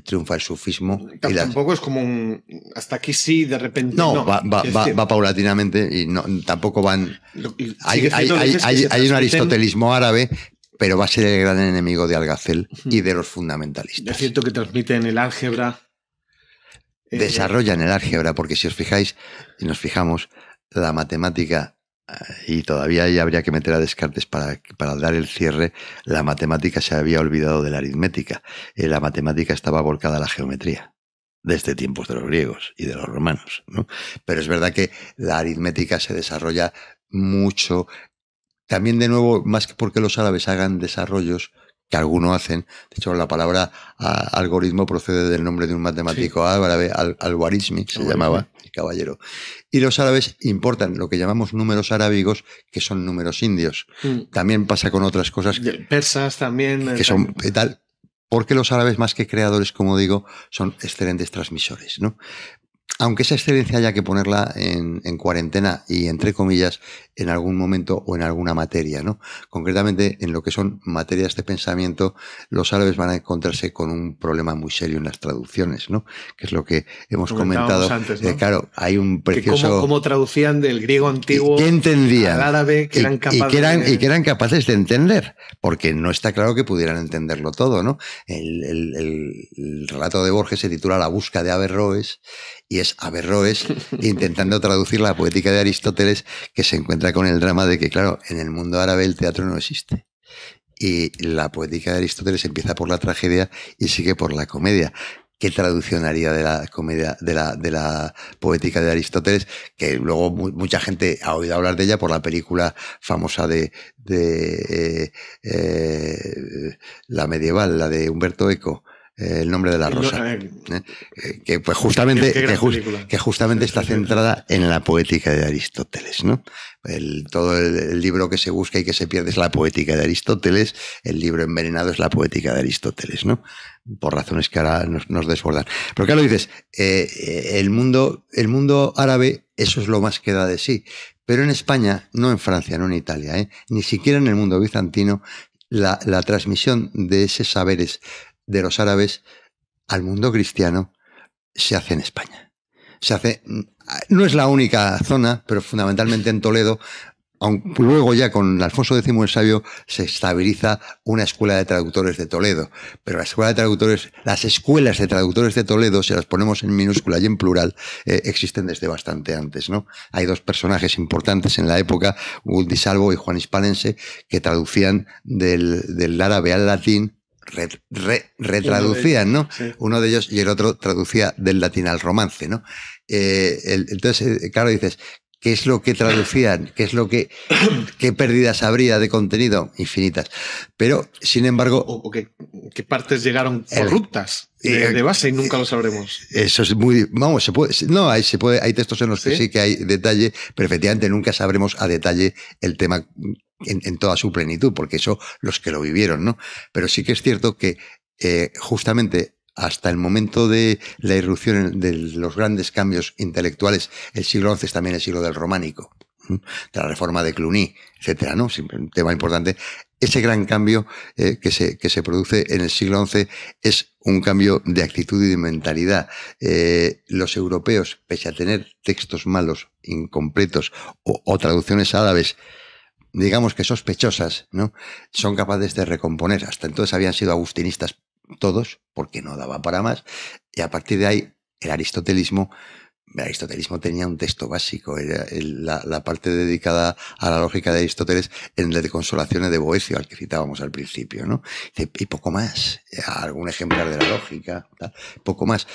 triunfa el sufismo. Tampoco es como hasta aquí sí, de repente no. Va paulatinamente y no, tampoco van... Hay un aristotelismo árabe, pero va a ser el gran enemigo de Al-Ghazal y de los fundamentalistas. Es cierto que transmiten el álgebra. Desarrollan el álgebra, porque si os fijáis, y nos fijamos, la matemática, y todavía ahí habría que meter a Descartes para dar el cierre, la matemática se había olvidado de la aritmética. La matemática estaba volcada a la geometría. desde tiempos de los griegos y de los romanos, ¿no? Pero es verdad que la aritmética se desarrolla mucho. También, de nuevo, más que porque los árabes hagan desarrollos, que algunos hacen. De hecho, la palabra algoritmo procede del nombre de un matemático árabe, al-Khwarizmi, se llamaba, el caballero. Y los árabes importan lo que llamamos números arábigos, que son números indios. También pasa con otras cosas. Persas también. Que son tal. Porque los árabes, más que creadores, como digo, son excelentes transmisores, ¿no? Aunque esa excelencia haya que ponerla en cuarentena y, entre comillas, en algún momento o en alguna materia, ¿no? Concretamente, en lo que son materias de pensamiento, los árabes van a encontrarse con un problema muy serio en las traducciones, ¿no? Que es lo que hemos comentado antes, ¿no? Claro, hay un precioso... ¿Cómo traducían del griego antiguo ¿Qué entendían? Al árabe, que eran capaces y que eran capaces de entender, porque no está claro que pudieran entenderlo todo, ¿no? El relato de Borges se titula La busca de Averroes, y es Averroes intentando traducir la poética de Aristóteles, que se encuentra con el drama de que, claro, en el mundo árabe el teatro no existe. Y la poética de Aristóteles empieza por la tragedia y sigue por la comedia. ¿Qué traducción haría de la comedia, de la poética de Aristóteles? Que luego mucha gente ha oído hablar de ella por la película famosa de la medieval, la de Humberto Eco. El nombre de la rosa, que pues justamente está centrada en la poética de Aristóteles, ¿no? Todo el libro que se busca y que se pierde es la poética de Aristóteles, el libro envenenado es la poética de Aristóteles, ¿no? Por razones que ahora nos desbordan. Pero claro, dices, el mundo árabe, eso es lo más que da de sí. Pero en España, no en Francia, no en Italia, ni siquiera en el mundo bizantino, la transmisión de esos saberes de los árabes al mundo cristiano se hace en España. No es la única zona, pero fundamentalmente en Toledo. Luego ya con Alfonso X el Sabio se estabiliza una escuela de traductores de Toledo, pero las escuelas de traductores de Toledo, si las ponemos en minúscula y en plural, existen desde bastante antes, ¿no? Hay dos personajes importantes en la época, Ulf di Salvo y Juan Hispalense, que traducían del árabe al latín. Retraducían, ¿no? Sí. Uno de ellos, y el otro traducía del latín al romance, ¿no? Entonces, claro, dices, ¿qué es lo que traducían? ¿Qué pérdidas habría de contenido? Infinitas. Pero, sin embargo... O qué partes llegaron corruptas de base y nunca lo sabremos. Eso es muy... Vamos, hay textos en los que sí que hay detalle, pero efectivamente nunca sabremos a detalle el tema en toda su plenitud, porque eso los que lo vivieron, ¿no? Pero sí que es cierto que justamente hasta el momento de la irrupción de los grandes cambios intelectuales, el siglo XI es también el siglo del románico, de la reforma de Cluny, etcétera, ¿no? Un tema importante. Ese gran cambio que se produce en el siglo XI es un cambio de actitud y de mentalidad. Los europeos, pese a tener textos malos, incompletos o traducciones árabes, digamos que sospechosas, ¿no? Son capaces de recomponer. Hasta entonces habían sido agustinistas todos, porque no daba para más, y a partir de ahí el aristotelismo tenía un texto básico, era la parte dedicada a la lógica de Aristóteles en el de Consolaciones de Boecio, al que citábamos al principio, ¿no? Y poco más, algún ejemplar de la lógica, tal, poco más.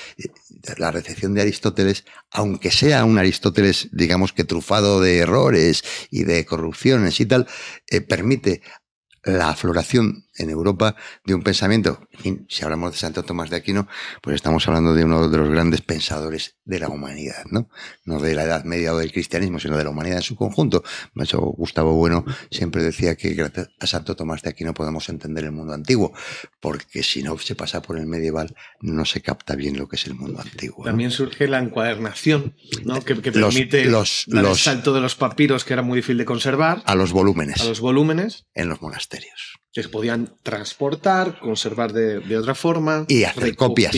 La recepción de Aristóteles, aunque sea un Aristóteles, digamos que trufado de errores y de corrupciones y tal, permite la afloración en Europa de un pensamiento. En fin, si hablamos de Santo Tomás de Aquino, pues estamos hablando de uno de los grandes pensadores de la humanidad, ¿no? No de la Edad Media o del cristianismo, sino de la humanidad en su conjunto. De hecho, Gustavo Bueno siempre decía que gracias a Santo Tomás de Aquino podemos entender el mundo antiguo, porque si no se pasa por el medieval, no se capta bien lo que es el mundo antiguo, ¿no? También surge la encuadernación, ¿no? Que permite el salto de los papiros, que era muy difícil de conservar, a los volúmenes. En los monasterios. Que se podían transportar, conservar de otra forma. Y hacer copias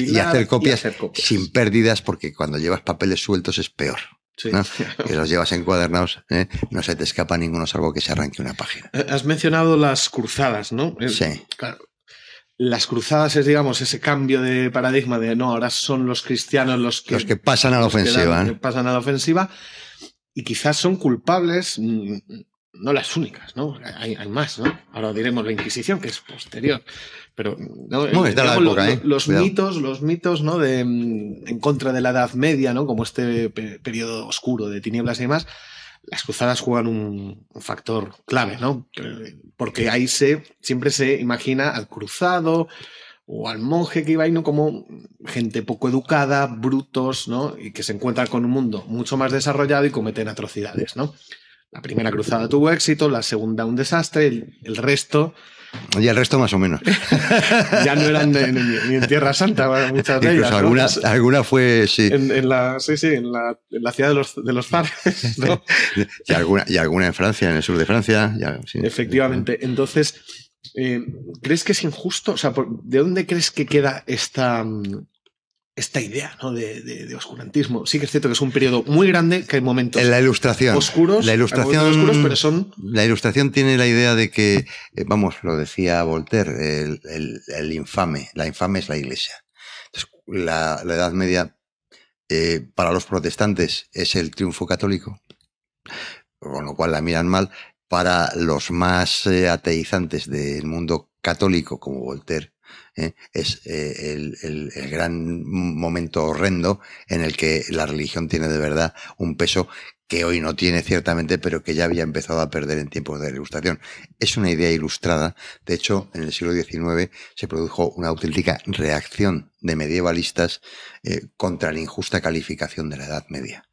sin pérdidas, porque cuando llevas papeles sueltos es peor. Sí, ¿no? Que los llevas encuadernados, no se te escapa ninguno salvo que se arranque una página. Has mencionado las cruzadas, ¿no? Sí. Claro. Las cruzadas es, digamos, ese cambio de paradigma de no, ahora son los cristianos los que pasan a la ofensiva. Pasan a la ofensiva, y quizás son culpables. no las únicas, ¿no? Hay más, ¿no? Ahora diremos la Inquisición, que es posterior. Pero no, está la época, los mitos, ¿no? En contra de la Edad Media, ¿no? Como este periodo oscuro de tinieblas y demás, las cruzadas juegan un factor clave, ¿no? Porque ahí siempre se imagina al cruzado o al monje que iba ahí, ¿no? Como gente poco educada, brutos, ¿no? Y que se encuentran con un mundo mucho más desarrollado y cometen atrocidades, ¿no? La primera cruzada tuvo éxito, la segunda un desastre, el resto... Y el resto más o menos. Ya no eran ni en Tierra Santa, muchas de ellas, ¿no? Alguna fue, sí. En la ciudad de los zares, ¿no? y alguna en Francia, en el sur de Francia. Sí. Efectivamente. Entonces, ¿crees que es injusto? O sea, ¿de dónde crees que queda esta idea, ¿no? de oscurantismo? Sí que es cierto que es un periodo muy grande, que hay momentos en la ilustración oscuros, pero son... La ilustración tiene la idea de que, vamos, lo decía Voltaire, la infame es la Iglesia. Entonces, la Edad Media, para los protestantes, es el triunfo católico, con lo cual la miran mal. Para los más ateizantes del mundo católico, como Voltaire, es el gran momento horrendo en el que la religión tiene de verdad un peso que hoy no tiene ciertamente, pero que ya había empezado a perder en tiempos de la Ilustración. Es una idea ilustrada. De hecho, en el siglo XIX se produjo una auténtica reacción de medievalistas contra la injusta calificación de la Edad Media,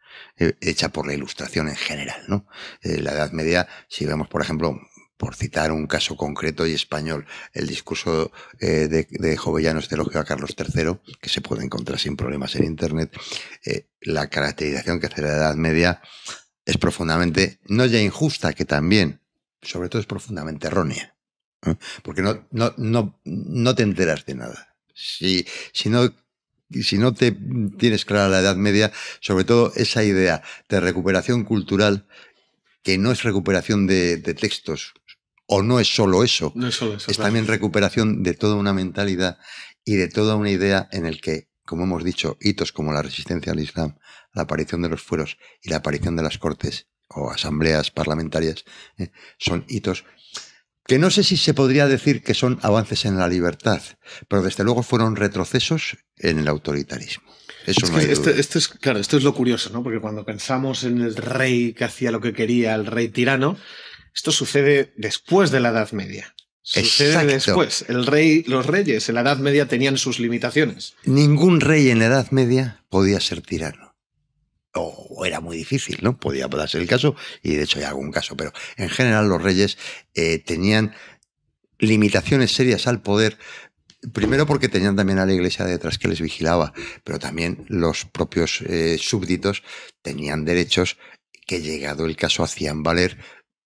hecha por la Ilustración en general, ¿no? La Edad Media, si vemos, por ejemplo, por citar un caso concreto y español, el discurso de Jovellanos de elogio a Carlos III, que se puede encontrar sin problemas en Internet, la caracterización que hace la Edad Media es profundamente, no ya injusta, que también, sobre todo es profundamente errónea, ¿eh? Porque no te enteras de nada. Si no te tienes clara la Edad Media, sobre todo esa idea de recuperación cultural, que no es recuperación de textos, o no es solo eso, es también recuperación de toda una mentalidad y de toda una idea en el que, como hemos dicho, hitos como la resistencia al Islam, la aparición de los fueros y la aparición de las cortes o asambleas parlamentarias, son hitos que no sé si se podría decir que son avances en la libertad, pero desde luego fueron retrocesos en el autoritarismo. Eso no hay duda. Esto es lo curioso, ¿no? Porque cuando pensamos en el rey que hacía lo que quería, el rey tirano, esto sucede después de la Edad Media. Sucede después. Los reyes en la Edad Media tenían sus limitaciones. Ningún rey en la Edad Media podía ser tirano. O era muy difícil, ¿no? Podía darse el caso, y de hecho hay algún caso, pero en general los reyes tenían limitaciones serias al poder. Primero porque tenían también a la Iglesia detrás que les vigilaba, pero también los propios súbditos tenían derechos que, llegado el caso, hacían valer.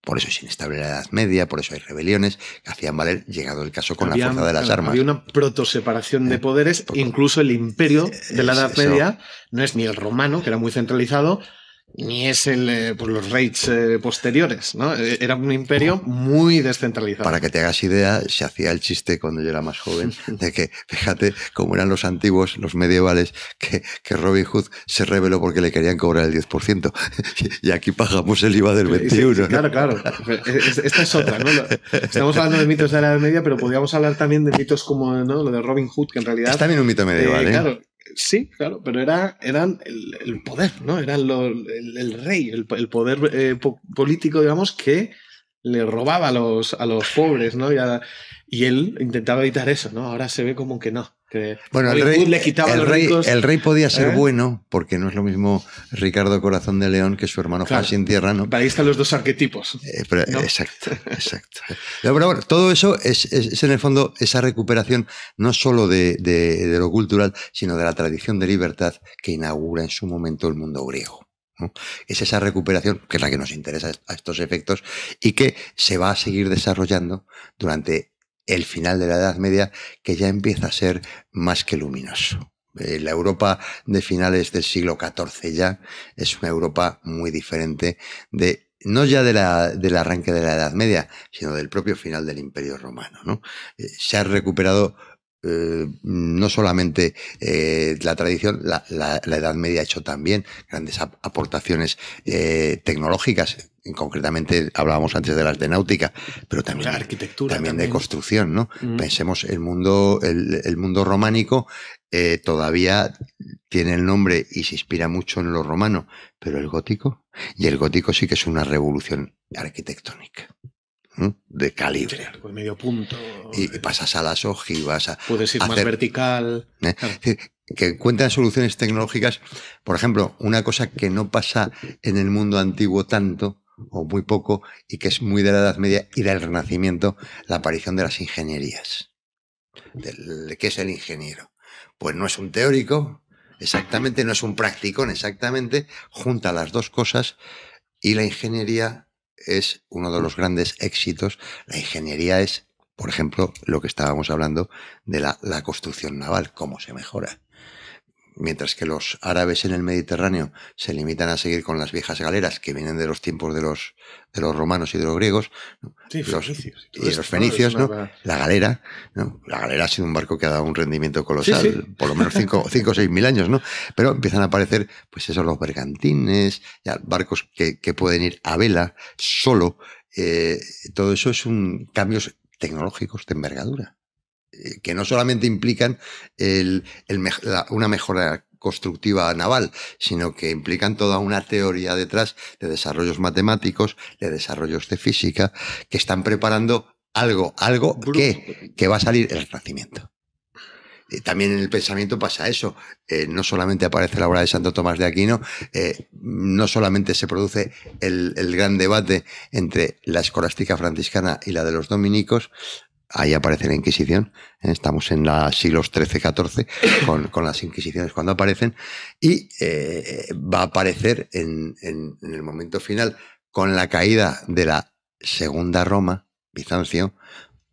Por eso es inestable la Edad Media, por eso hay rebeliones que hacían valer, llegado el caso, con la fuerza de las armas. Había una protoseparación de poderes. Incluso el imperio de la Edad Media no es ni el romano, que era muy centralizado, ni es los reyes posteriores, ¿no? Era un imperio muy descentralizado. Para que te hagas idea, se hacía el chiste cuando yo era más joven de que, fíjate cómo eran los antiguos, los medievales, que Robin Hood se rebeló porque le querían cobrar el 10%. Y aquí pagamos el IVA del 21%. Sí, claro. Esta es otra, ¿no? Estamos hablando de mitos de la Edad Media, pero podríamos hablar también de mitos como, ¿no?, lo de Robin Hood, que en realidad... Es también un mito medieval, Claro. Sí, claro, pero eran el poder, ¿no? Eran el rey, el poder político, digamos, que le robaba a los pobres, ¿no? Y él intentaba evitar eso, ¿no? Ahora se ve como que no. Que bueno, el rey podía ser bueno, porque no es lo mismo Ricardo Corazón de León que su hermano Juan Sin Tierra, ¿no? Ahí están los dos arquetipos. ¿No? Exacto. Pero bueno, todo eso es en el fondo esa recuperación no solo de lo cultural, sino de la tradición de libertad que inaugura en su momento el mundo griego, ¿no? Es esa recuperación que es la que nos interesa a estos efectos y que se va a seguir desarrollando durante el final de la Edad Media, que ya empieza a ser más que luminoso. La Europa de finales del siglo XIV ya es una Europa muy diferente no ya del arranque de la Edad Media, sino del propio final del Imperio Romano, ¿no? Se ha recuperado no solamente la tradición, la Edad Media ha hecho también grandes aportaciones tecnológicas, concretamente hablábamos antes de las de náutica, pero también, la arquitectura, también de construcción, ¿no? Pensemos el mundo románico todavía tiene el nombre y se inspira mucho en lo romano, pero el gótico sí que es una revolución arquitectónica, ¿no? De calibre. Sí, pues medio punto. Y pasas a las ojivas. Puedes ir más vertical. Claro. Es decir, que encuentran soluciones tecnológicas. Por ejemplo, una cosa que no pasa en el mundo antiguo tanto, o muy poco, y que es muy de la Edad Media y del Renacimiento, la aparición de las ingenierías. ¿Qué es el ingeniero? Pues no es un teórico, exactamente, no es un practicón, exactamente, junta las dos cosas, y la ingeniería es uno de los grandes éxitos. La ingeniería es, por ejemplo, lo que estábamos hablando de la construcción naval, cómo se mejora. Mientras que los árabes en el Mediterráneo se limitan a seguir con las viejas galeras que vienen de los tiempos de los romanos y de los griegos, ¿no? Sí, los fenicios, ¿no? La galera, ¿no? La galera ha sido un barco que ha dado un rendimiento colosal, por lo menos 5 o 6 mil años, ¿no? Pero empiezan a aparecer, pues eso, los bergantines, ya barcos que pueden ir a vela, solo. Todo eso es cambios tecnológicos de envergadura, que no solamente implican una mejora constructiva naval, sino que implican toda una teoría detrás de desarrollos matemáticos, de desarrollos de física, que están preparando algo que va a salir el Renacimiento. También en el pensamiento pasa eso. No solamente aparece la obra de Santo Tomás de Aquino, no solamente se produce el gran debate entre la escolástica franciscana y la de los dominicos. Ahí aparece la Inquisición, estamos en los siglos XIII-XIV con las Inquisiciones cuando aparecen, y va a aparecer en el momento final con la caída de la Segunda Roma, Bizancio,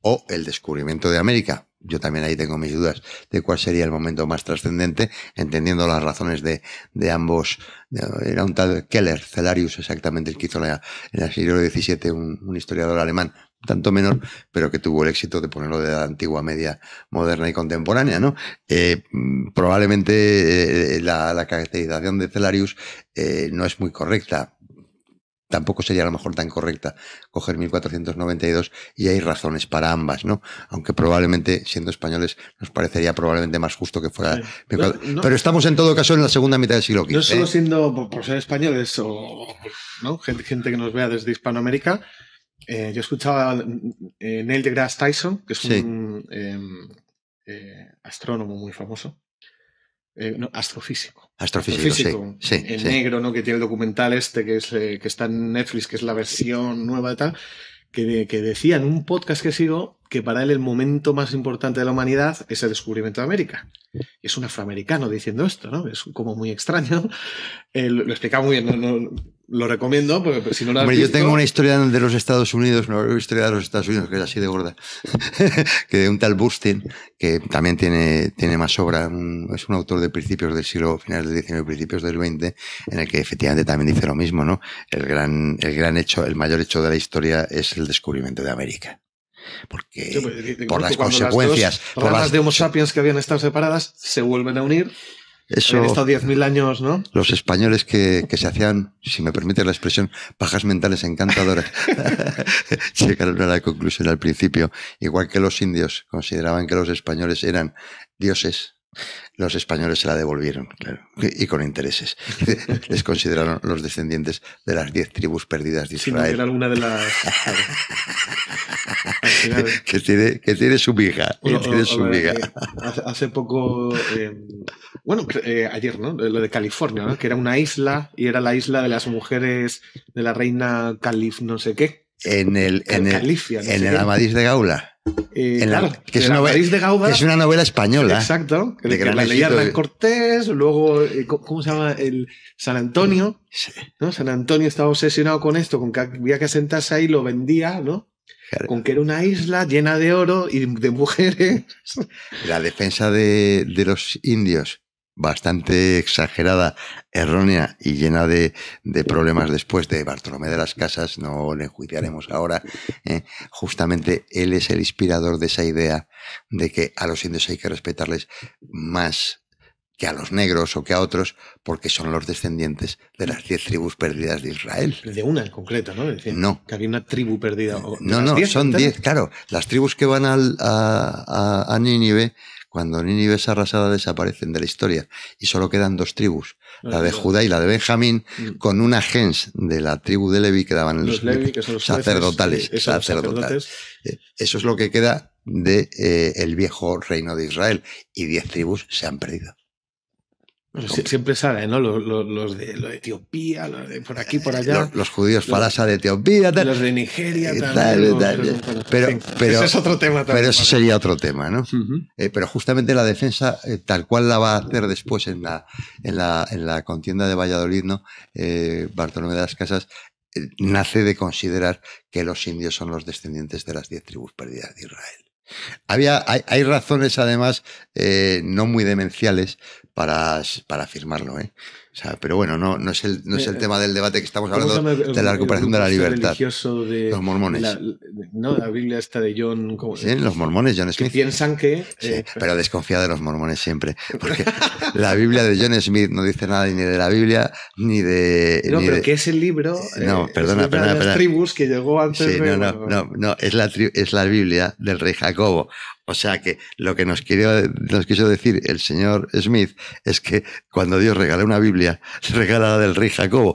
o el descubrimiento de América. Yo también ahí tengo mis dudas de cuál sería el momento más trascendente, entendiendo las razones de ambos. Era un tal Keller, Cellarius exactamente, el que hizo en el siglo XVII, un historiador alemán, tanto menor, pero que tuvo el éxito de ponerlo de la antigua media moderna y contemporánea, ¿no? Probablemente la caracterización de Cellarius no es muy correcta. Tampoco sería a lo mejor tan correcta coger 1492, y hay razones para ambas, ¿no? Aunque probablemente, siendo españoles, nos parecería probablemente más justo que fuera... Sí. Pero estamos en todo caso en la segunda mitad del siglo XV. No solo siendo por ser españoles o ¿no? gente que nos vea desde Hispanoamérica. Yo escuchaba Neil deGrasse Tyson, que es un astrónomo muy famoso. Astrofísico. Astrofísico, sí. Negro, ¿no? Que tiene el documental que está en Netflix, que es la versión nueva y tal, que decía en un podcast que sigo que para él el momento más importante de la humanidad es el descubrimiento de América. Y es un afroamericano diciendo esto, ¿no? Es como muy extraño. Lo explicaba muy bien, no, lo recomiendo, porque si no lo has visto... Yo tengo una historia de los Estados Unidos, una historia de los Estados Unidos que es así de gorda, que de un tal Bustin, que también tiene más obra, es un autor de principios del siglo, finales del XIX, principios del XX, en el que efectivamente también dice lo mismo, ¿no? El gran hecho, el mayor hecho de la historia es el descubrimiento de América. Porque sí, por las consecuencias... Las ramas de Homo sapiens que habían estado separadas se vuelven a unir. Eso, han estado 10.000 años, ¿no? Los españoles que se hacían, si me permite la expresión, pajas mentales encantadoras, llegaron a la conclusión al principio, igual que los indios consideraban que los españoles eran dioses, los españoles se la devolvieron, claro, y con intereses. Les consideraron los descendientes de las 10 tribus perdidas de Israel. Sí, no, era alguna de las... que tiene su miga. Hace poco... ayer, ¿no? Lo de California, ¿no? Que era una isla, y era la isla de las mujeres de la reina Calif no sé qué. En el Amadís de Gaula. Claro, que es una novela española. Exacto. Que la leía Hernán Cortés, luego, ¿cómo se llama? El San Antonio. Sí. ¿No? San Antonio estaba obsesionado con esto, con que había que asentarse ahí, lo vendía, ¿no? Claro. Con que era una isla llena de oro y de mujeres. La defensa de los indios, bastante exagerada, errónea y llena de problemas después de Bartolomé de las Casas, no le enjuiciaremos ahora. Justamente él es el inspirador de esa idea de que a los indios hay que respetarles más que a los negros o que a otros, porque son los descendientes de las 10 tribus perdidas de Israel. De una en concreto, ¿no? Decía, no. Que había una tribu perdida. No, son 10, claro. Las tribus que van a Nínive, cuando Nínive es arrasada, desaparecen de la historia y solo quedan 2 tribus, la de Judá y la de Benjamín, con una gens de la tribu de Leví que daban los Leví, que son los sacerdotales. Jueces, sacerdotales. Eso es lo que queda de el viejo reino de Israel, y 10 tribus se han perdido. Siempre sale, ¿no? Los de Etiopía, los de por aquí, por allá. Los judíos falasa de Etiopía, tal. Los de Nigeria, pero ese es otro tema también. Pero eso sería otro tema, ¿no? Pero justamente la defensa, tal cual la va a hacer después en la contienda de Valladolid, ¿no? Bartolomé de las Casas nace de considerar que los indios son los descendientes de las 10 tribus perdidas de Israel. Hay razones, además, no muy demenciales para afirmarlo, ¿eh? O sea, pero bueno, no es el tema del debate, que estamos hablando de la recuperación de la libertad. De los mormones. La Biblia esta de John... ¿cómo? Sí, los mormones, John Smith. Que piensan que... Sí, pero desconfía de los mormones siempre. Porque la Biblia de John Smith no dice nada ni de la Biblia, ni de... No, pero que es el libro... No, perdona. De las tribus que llegó antes sí, de... No, es la Biblia del rey Jacobo. O sea que lo que nos quiso decir el señor Smith es que cuando Dios regala una Biblia, regala la del rey Jacobo,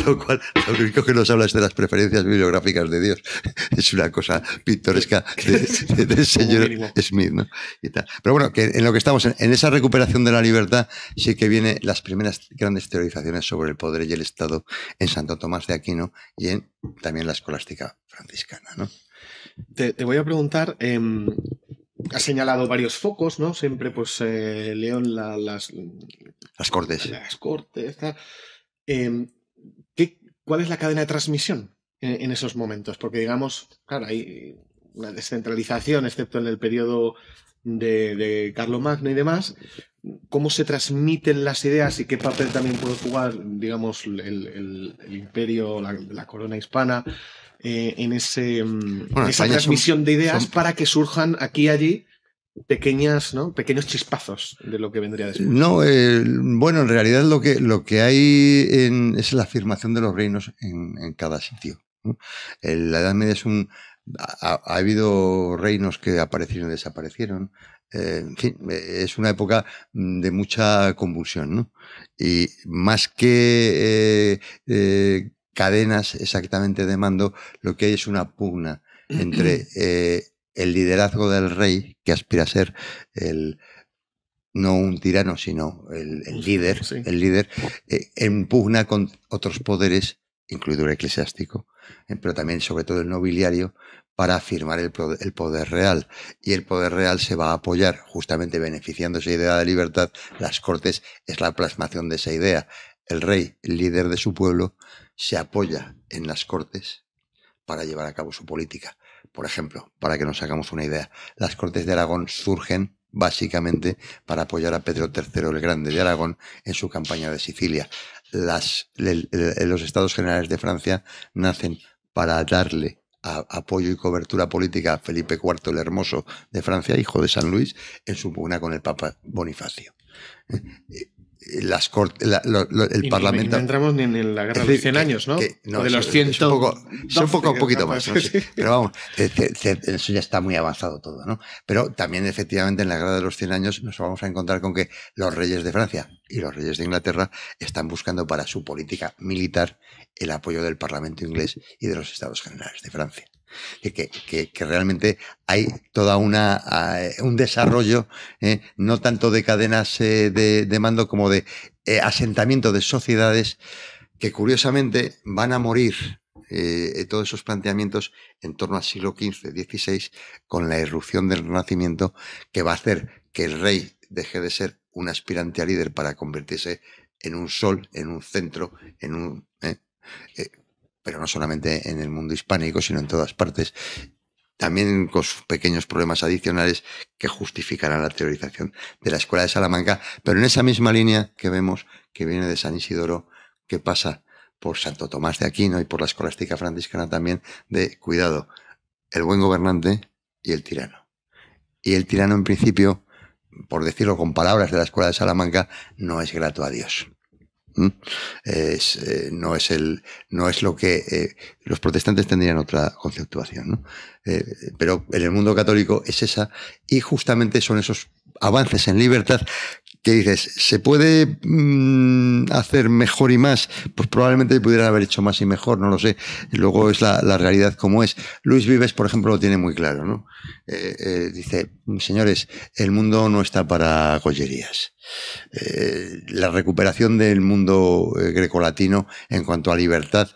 lo cual lo único que nos habla es de las preferencias bibliográficas de Dios. Es una cosa pintoresca del señor Smith, ¿no? Y tal. Pero bueno, que en lo que estamos, en esa recuperación de la libertad, sí que vienen las primeras grandes teorizaciones sobre el poder y el Estado en Santo Tomás de Aquino y en también la escolástica franciscana, ¿no? Te voy a preguntar... Has señalado varios focos, ¿no? Siempre, pues, León, las Cortes. Las Cortes, tal. ¿Cuál es la cadena de transmisión en esos momentos? Porque, digamos, claro, hay una descentralización, excepto en el periodo de Carlomagno y demás. ¿Cómo se transmiten las ideas y qué papel también puede jugar, digamos, el imperio, la corona hispana en esa transmisión de ideas para que surjan aquí y allí pequeños chispazos de lo que vendría después? No, bueno, en realidad lo que hay es la afirmación de los reinos en cada sitio, ¿no? La Edad Media ha habido reinos que aparecieron y desaparecieron. En fin, es una época de mucha convulsión, ¿no? Y más que cadenas exactamente de mando, lo que hay es una pugna entre el liderazgo del rey, que aspira a ser no un tirano, sino el líder, sí. El líder, en pugna con otros poderes, incluido el eclesiástico, pero también sobre todo el nobiliario, para afirmar el poder real. Y el poder real se va a apoyar, justamente beneficiándose de esa idea de libertad. Las Cortes es la plasmación de esa idea. El rey, el líder de su pueblo, se apoya en las Cortes para llevar a cabo su política. Por ejemplo, para que nos hagamos una idea, las Cortes de Aragón surgen básicamente para apoyar a Pedro III el Grande de Aragón en su campaña de Sicilia. Los Estados Generales de Francia nacen para darle apoyo y cobertura política a Felipe IV el Hermoso de Francia, hijo de San Luis, en su pugna con el Papa Bonifacio. Las Cortes, el Parlamento. No entramos ni en la guerra de los 100 años, ¿no? O de los 100. Es un poquito más, ¿no? Sí. Pero vamos, eso ya está muy avanzado todo, ¿no? Pero también, efectivamente, en la guerra de los 100 años nos vamos a encontrar con que los reyes de Francia y los reyes de Inglaterra están buscando para su política militar el apoyo del Parlamento inglés y de los Estados Generales de Francia. Que realmente hay toda un desarrollo, no tanto de cadenas de mando como de asentamiento de sociedades que curiosamente van a morir todos esos planteamientos en torno al siglo XV, XVI, con la irrupción del Renacimiento, que va a hacer que el rey deje de ser un aspirante a líder para convertirse en un sol, en un centro, en un... pero no solamente en el mundo hispánico, sino en todas partes, también con sus pequeños problemas adicionales que justificarán la teorización de la Escuela de Salamanca, pero en esa misma línea que vemos que viene de San Isidoro, que pasa por Santo Tomás de Aquino y por la escolástica franciscana también, de cuidado, el buen gobernante y el tirano. Y el tirano, en principio, por decirlo con palabras de la Escuela de Salamanca, no es grato a Dios. No es lo que los protestantes tendrían otra conceptuación, ¿no? Pero en el mundo católico es esa, y justamente son esos avances en libertad que dices, ¿se puede hacer mejor y más? Pues probablemente pudieran haber hecho más y mejor, no lo sé. Luego es la realidad como es. Luis Vives, por ejemplo, lo tiene muy claro, ¿no? Dice, señores, el mundo no está para gollerías. La recuperación del mundo grecolatino en cuanto a libertad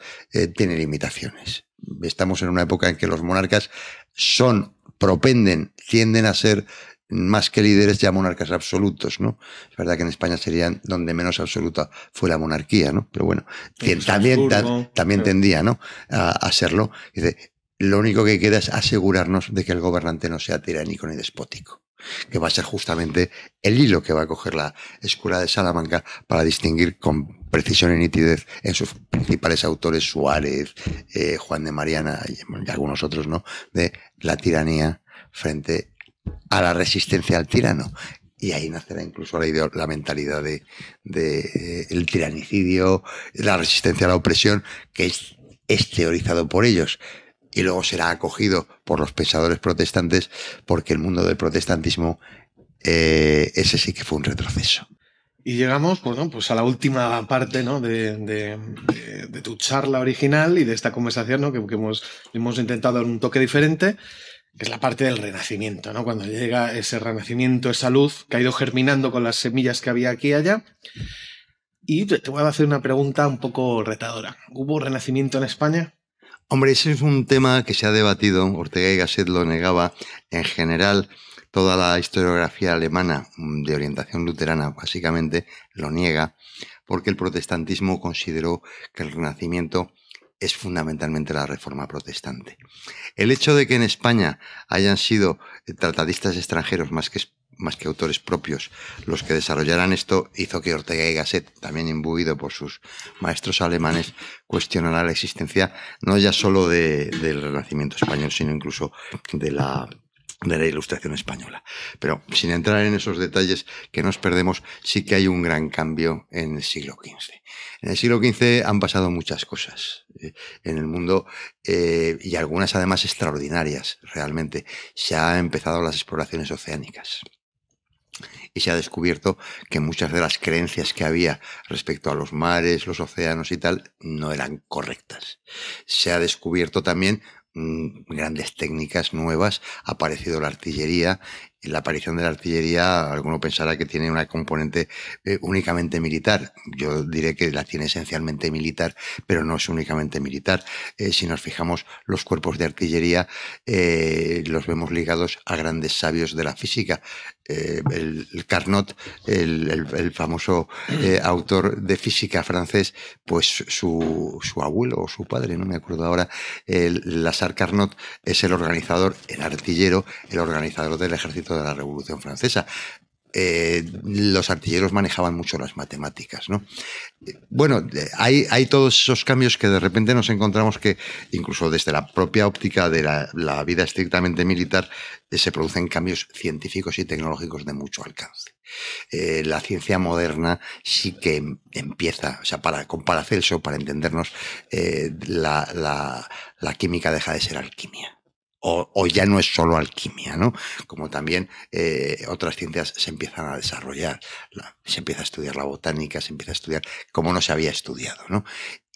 tiene limitaciones. Estamos en una época en que los monarcas tienden a ser más que líderes ya monarcas absolutos, ¿no? Es verdad que en España serían donde menos absoluta fue la monarquía, ¿no? Pero bueno, también tendía, ¿no? A serlo. Dice, lo único que queda es asegurarnos de que el gobernante no sea tiránico ni despótico, que va a ser justamente el hilo que va a coger la Escuela de Salamanca para distinguir con precisión y nitidez en sus principales autores, Suárez, Juan de Mariana y algunos otros, ¿no? De la tiranía frente a la resistencia al tirano. Y ahí nacerá incluso la mentalidad de el tiranicidio, la resistencia a la opresión, que es teorizado por ellos. Y luego será acogido por los pensadores protestantes, porque el mundo del protestantismo, ese sí que fue un retroceso. Y llegamos pues a la última parte, ¿no? de tu charla original y de esta conversación, ¿no? que hemos intentado dar un toque diferente, que es la parte del renacimiento, ¿no? Cuando llega ese renacimiento, esa luz que ha ido germinando con las semillas que había aquí y allá. Y te voy a hacer una pregunta un poco retadora. ¿Hubo renacimiento en España? Hombre, ese es un tema que se ha debatido. Ortega y Gasset lo negaba. En general, toda la historiografía alemana de orientación luterana básicamente lo niega, porque el protestantismo consideró que el Renacimiento es fundamentalmente la reforma protestante. El hecho de que en España hayan sido tratadistas extranjeros más que autores propios los que desarrollaran esto hizo que Ortega y Gasset, también imbuido por sus maestros alemanes, cuestionara la existencia no ya solo del Renacimiento español, sino incluso de la Ilustración española. Pero sin entrar en esos detalles que nos perdemos, sí que hay un gran cambio en el siglo XV. En el siglo XV han pasado muchas cosas en el mundo y algunas además extraordinarias, realmente. Se han empezado las exploraciones oceánicas. Y se ha descubierto que muchas de las creencias que había respecto a los mares, los océanos y tal, no eran correctas. Se ha descubierto también grandes técnicas nuevas, ha aparecido la artillería. En la aparición de la artillería, alguno pensará que tiene una componente únicamente militar. Yo diré que la tiene esencialmente militar, pero no es únicamente militar. Si nos fijamos, los cuerpos de artillería los vemos ligados a grandes sabios de la física. El Carnot, el famoso autor de física francés, pues su abuelo o su padre, no me acuerdo ahora, Lazare Carnot, es el organizador, el artillero, el organizador del ejército de la Revolución Francesa. Los artilleros manejaban mucho las matemáticas, ¿no? Bueno, hay todos esos cambios que de repente nos encontramos que incluso desde la propia óptica de la vida estrictamente militar se producen cambios científicos y tecnológicos de mucho alcance. La ciencia moderna sí que empieza, o sea, con Paracelso, para entendernos, la química deja de ser alquimia. O ya no es solo alquimia, ¿no? Como también otras ciencias se empiezan a desarrollar. Se empieza a estudiar la botánica, se empieza a estudiar como no se había estudiado, ¿no?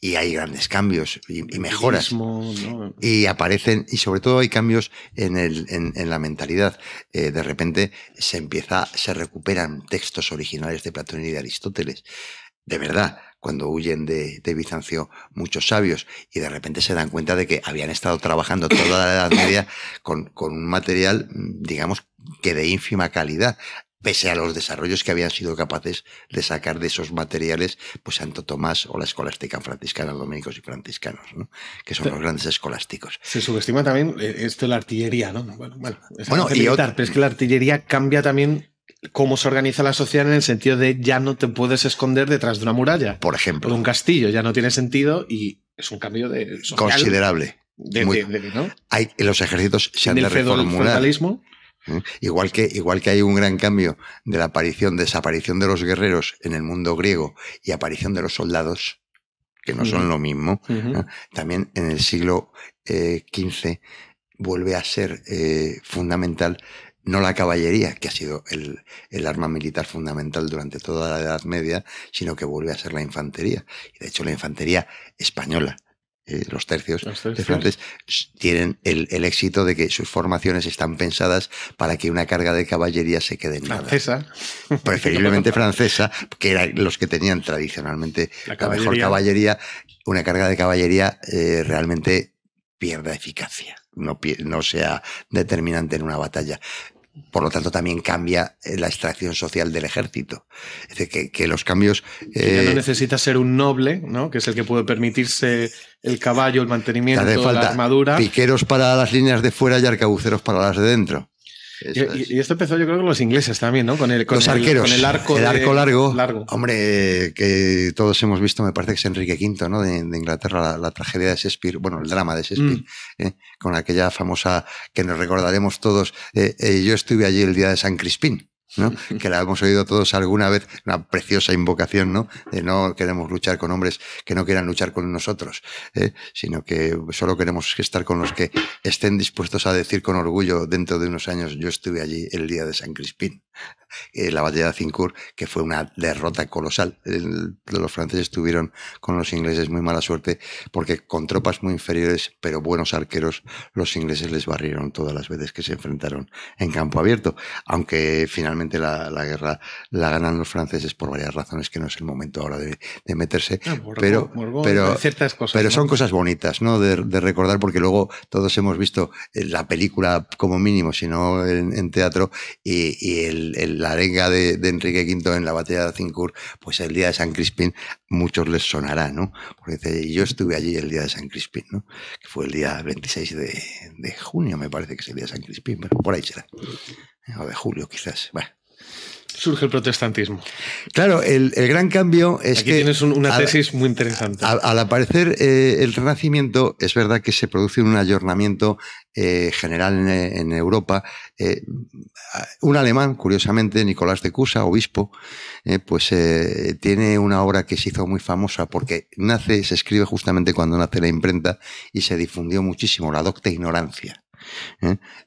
Y hay grandes cambios y mejoras. ¿No? Y aparecen, y sobre todo hay cambios en la mentalidad. De repente se recuperan textos originales de Platón y de Aristóteles. De verdad, cuando huyen de Bizancio muchos sabios y de repente se dan cuenta de que habían estado trabajando toda la Edad Media con un material, digamos, que de ínfima calidad, pese a los desarrollos que habían sido capaces de sacar de esos materiales, pues Santo Tomás o la escolástica franciscana, dominicos y franciscanos, ¿no? Que son los grandes escolásticos. Se subestima también esto de la artillería, ¿no? Bueno, militar, pero es que la artillería cambia también cómo se organiza la sociedad en el sentido de ya no te puedes esconder detrás de una muralla. Por ejemplo. O de un castillo, ya no tiene sentido y es un cambio considerable. ¿no? Los ejércitos se han de reformular. Igual que hay un gran cambio de la desaparición de los guerreros en el mundo griego y aparición de los soldados, que no son lo mismo, también en el siglo XV vuelve a ser fundamental no la caballería, que ha sido el arma militar fundamental durante toda la Edad Media, sino que vuelve a ser la infantería. Y de hecho la infantería española, los tercios de Flandes, tienen el éxito de que sus formaciones están pensadas para que una carga de caballería se quede en francesa. Nada. Preferiblemente francesa, que eran los que tenían tradicionalmente la mejor caballería. Una carga de caballería realmente pierda eficacia, no sea determinante en una batalla. Por lo tanto, también cambia la extracción social del ejército. Es decir, que los cambios... Que ya no necesita ser un noble, ¿no? Que es el que puede permitirse el caballo, el mantenimiento, la armadura. Piqueros para las líneas de fuera y arcabuceros para las de dentro. Y esto empezó, yo creo, con los ingleses también, ¿no? Con los arqueros, con el arco largo. Hombre, que todos hemos visto, me parece que es Enrique V, ¿no? De Inglaterra, la tragedia de Shakespeare, bueno, el drama de Shakespeare, con aquella famosa que nos recordaremos todos. Yo estuve allí el día de San Crispín, ¿no? Que la hemos oído todos alguna vez, una preciosa invocación, ¿no? De no queremos luchar con hombres que no quieran luchar con nosotros, sino que solo queremos estar con los que estén dispuestos a decir con orgullo dentro de unos años: yo estuve allí el día de San Crispín. La batalla de Azincourt, que fue una derrota colosal. Los franceses tuvieron con los ingleses muy mala suerte, porque con tropas muy inferiores, pero buenos arqueros, los ingleses les barrieron todas las veces que se enfrentaron en campo abierto, aunque finalmente la guerra la ganan los franceses por varias razones que no es el momento ahora de meterse, pero ciertas cosas, pero son cosas bonitas, ¿no? De recordar, porque luego todos hemos visto la película como mínimo, si no en teatro, y la arenga de Enrique V en la batalla de Azincourt, pues el día de San Crispín, muchos les sonará, ¿no? Porque dice: yo estuve allí el día de San Crispín, ¿no? Que fue el día 26 de junio, me parece que es el día de San Crispín, pero por ahí será. O de julio, quizás. Bueno. Surge el protestantismo. Claro, el gran cambio es Aquí que... tienes una tesis muy interesante. Al aparecer el Renacimiento, es verdad que se produce un ayornamiento general en Europa. Un alemán, curiosamente, Nicolás de Cusa, obispo, tiene una obra que se hizo muy famosa porque se escribe justamente cuando nace la imprenta y se difundió muchísimo, la Docta Ignorancia.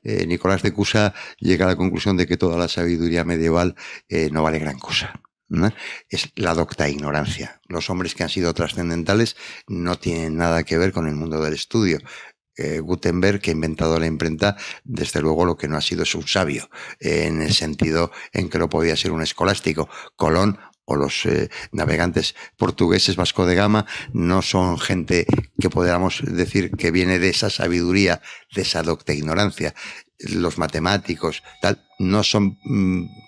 Nicolás de Cusa llega a la conclusión de que toda la sabiduría medieval no vale gran cosa, ¿no? Es la docta ignorancia. Los hombres que han sido trascendentales no tienen nada que ver con el mundo del estudio. Gutenberg, que ha inventado la imprenta, desde luego lo que no ha sido es un sabio, en el sentido en que lo podía ser un escolástico. Colón o los navegantes portugueses, Vasco de Gama, no son gente que podamos decir que viene de esa sabiduría, de esa docta ignorancia. Los matemáticos, tal, no son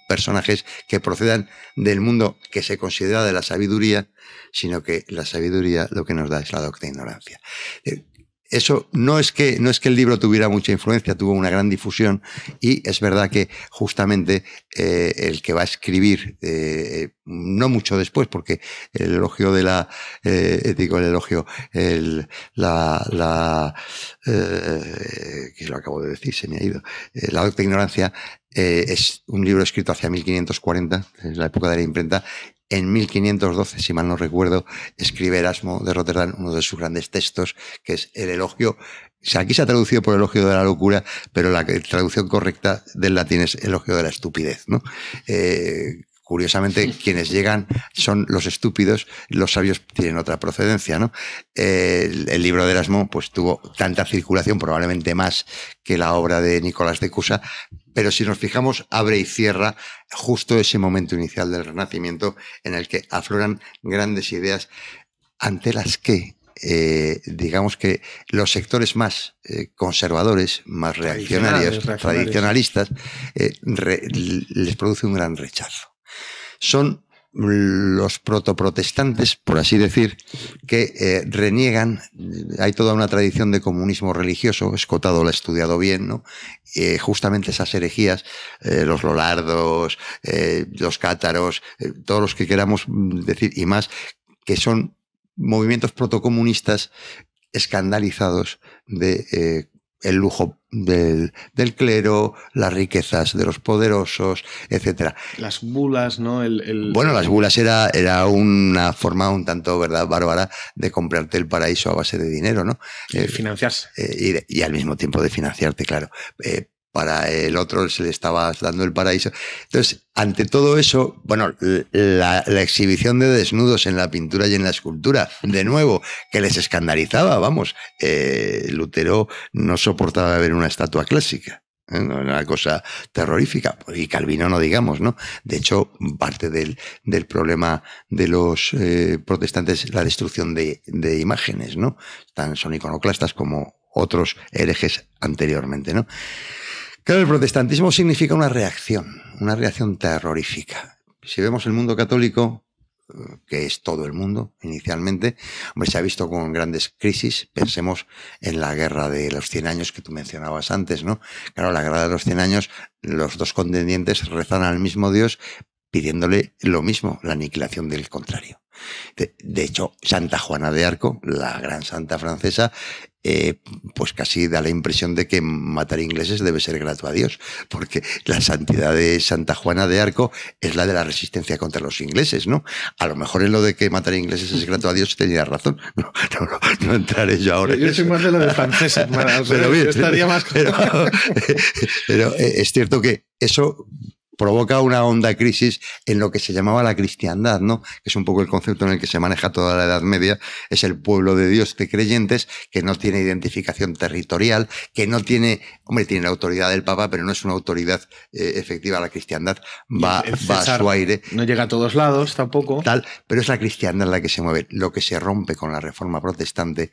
personajes que procedan del mundo que se considera de la sabiduría, sino que la sabiduría lo que nos da es la docta ignorancia. Eso no es que el libro tuviera mucha influencia, tuvo una gran difusión, y es verdad que justamente el que va a escribir no mucho después, porque el elogio de que lo acabo de decir, se me ha ido, la docta ignorancia, es un libro escrito hacia 1540, en la época de la imprenta. En 1512, si mal no recuerdo, escribe Erasmo de Rotterdam uno de sus grandes textos, que es el elogio. O sea, aquí se ha traducido por elogio de la locura, pero la traducción correcta del latín es elogio de la estupidez, ¿no? Curiosamente, quienes llegan son los estúpidos, los sabios tienen otra procedencia, ¿no? El libro de Erasmo pues tuvo tanta circulación, probablemente más que la obra de Nicolás de Cusa, pero si nos fijamos, abre y cierra justo ese momento inicial del Renacimiento en el que afloran grandes ideas ante las que digamos que los sectores más conservadores, más reaccionarios, tradicionalistas, les produce un gran rechazo. Son los protoprotestantes, por así decir, que reniegan. Hay toda una tradición de comunismo religioso, Escotado lo ha estudiado bien, ¿no? Justamente esas herejías, los lolardos, los cátaros, todos los que queramos decir, y más, que son movimientos protocomunistas escandalizados de el lujo del clero, las riquezas de los poderosos, etcétera. Las bulas, ¿no? Bueno, las bulas era una forma un tanto, ¿verdad?, bárbara de comprarte el paraíso a base de dinero, ¿no? Financiarse. Y al mismo tiempo de financiarte, claro. Para el otro se le estaba dando el paraíso. Entonces, ante todo eso, bueno, la exhibición de desnudos en la pintura y en la escultura, de nuevo, que les escandalizaba, vamos, Lutero no soportaba ver una estatua clásica. Era una cosa terrorífica. Y Calvino no digamos, ¿no? De hecho, parte del problema de los protestantes es la destrucción de imágenes, ¿no? Son iconoclastas como otros herejes anteriormente, ¿no? Claro, el protestantismo significa una reacción terrorífica. Si vemos el mundo católico, que es todo el mundo inicialmente, hombre, se ha visto con grandes crisis. Pensemos en la guerra de los 100 años que tú mencionabas antes, ¿no? Claro, la guerra de los 100 años, los dos contendientes rezan al mismo Dios pidiéndole lo mismo, la aniquilación del contrario. De hecho, Santa Juana de Arco, la gran santa francesa, pues casi da la impresión de que matar ingleses debe ser grato a Dios, porque la santidad de Santa Juana de Arco es la de la resistencia contra los ingleses, ¿no? A lo mejor en lo de que matar ingleses es grato a Dios tenía razón. No entraré yo ahora. Yo soy más de lo de franceses, pero bien, estaría más. Pero es cierto que eso provoca una honda crisis en lo que se llamaba la cristiandad, ¿no? Que es un poco el concepto en el que se maneja toda la Edad Media. Es el pueblo de Dios de creyentes que no tiene identificación territorial, que no tiene, hombre, tiene la autoridad del Papa, pero no es una autoridad efectiva. La cristiandad va a su aire. No llega a todos lados tampoco. Tal, pero es la cristiandad la que se mueve. Lo que se rompe con la Reforma Protestante,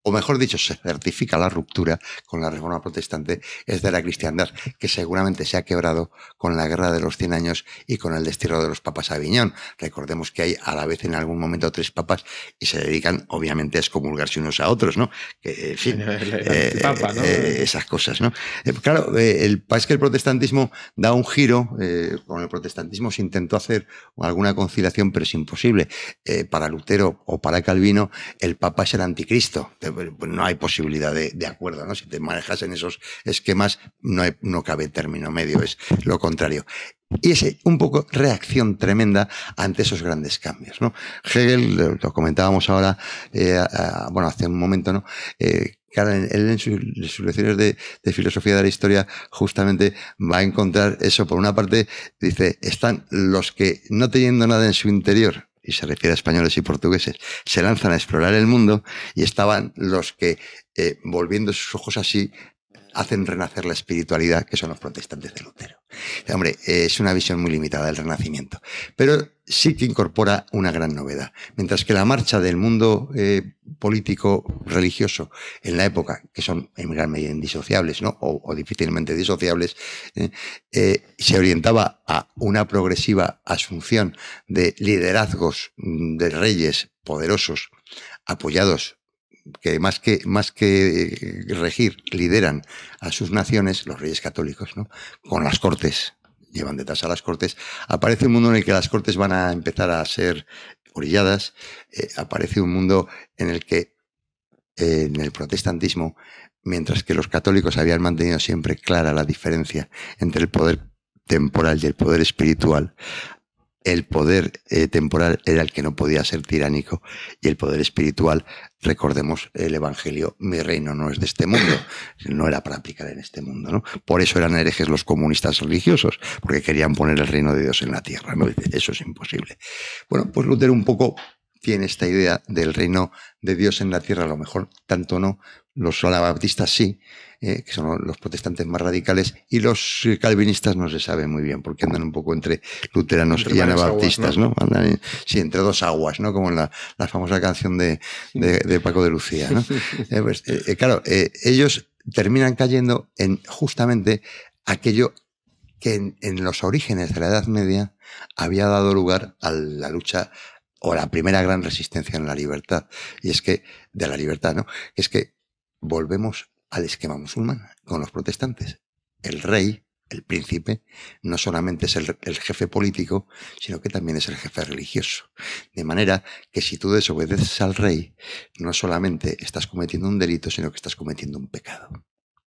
o mejor dicho, se certifica la ruptura con la Reforma Protestante, es de la cristiandad, que seguramente se ha quebrado con la Guerra de los 100 años y con el destierro de los papas a Aviñón. Recordemos que hay a la vez en algún momento 3 papas y se dedican, obviamente, a excomulgarse unos a otros, ¿no? Que, en fin, el papa, ¿no? Esas cosas, ¿no? Claro, es que el protestantismo da un giro. Con el protestantismo se intentó hacer alguna conciliación, pero es imposible. Para Lutero o para Calvino, el papa es el anticristo. Pues no hay posibilidad de acuerdo, ¿no? Si te manejas en esos esquemas, no cabe término medio, es lo contrario. Y es un poco reacción tremenda ante esos grandes cambios, ¿no? Hegel, lo comentábamos ahora, bueno, hace un momento, ¿no? Claro, él en sus lecciones de filosofía de la historia justamente va a encontrar eso. Por una parte, dice, están los que, no teniendo nada en su interior, y se refiere a españoles y portugueses, se lanzan a explorar el mundo, y estaban los que, volviendo sus ojos así, hacen renacer la espiritualidad, que son los protestantes de Lutero. Hombre, es una visión muy limitada del Renacimiento, pero sí que incorpora una gran novedad. Mientras que la marcha del mundo político religioso en la época, que son en gran medida indisociables, ¿no? o difícilmente disociables, se orientaba a una progresiva asunción de liderazgos de reyes poderosos apoyados, que más que regir, lideran a sus naciones, los reyes católicos, ¿no? Con las cortes, llevan detrás a las cortes. Aparece un mundo en el que las cortes van a empezar a ser orilladas. Aparece un mundo en el que, en el protestantismo, mientras que los católicos habían mantenido siempre clara la diferencia entre el poder temporal y el poder espiritual, el poder temporal era el que no podía ser tiránico, y el poder espiritual, recordemos el Evangelio, mi reino no es de este mundo, no era para aplicar en este mundo, ¿no? Por eso eran herejes los comunistas religiosos, porque querían poner el reino de Dios en la tierra, ¿no? Eso es imposible. Bueno, pues Lutero un poco tiene esta idea del reino de Dios en la tierra, a lo mejor tanto no, los anabaptistas sí, que son los protestantes más radicales, y los calvinistas no se sabe muy bien, porque andan un poco entre luteranos y anabaptistas, ¿no? Andan entre dos aguas, ¿no? Como en la famosa canción de Paco de Lucía, ¿no? Claro, ellos terminan cayendo en justamente aquello que en los orígenes de la Edad Media había dado lugar a la lucha o la primera gran resistencia en la libertad, y es que, de la libertad, ¿no? Es que volvemos al esquema musulmán con los protestantes. El rey, el príncipe, no solamente es el jefe político, sino que también es el jefe religioso. De manera que si tú desobedeces al rey, no solamente estás cometiendo un delito, sino que estás cometiendo un pecado.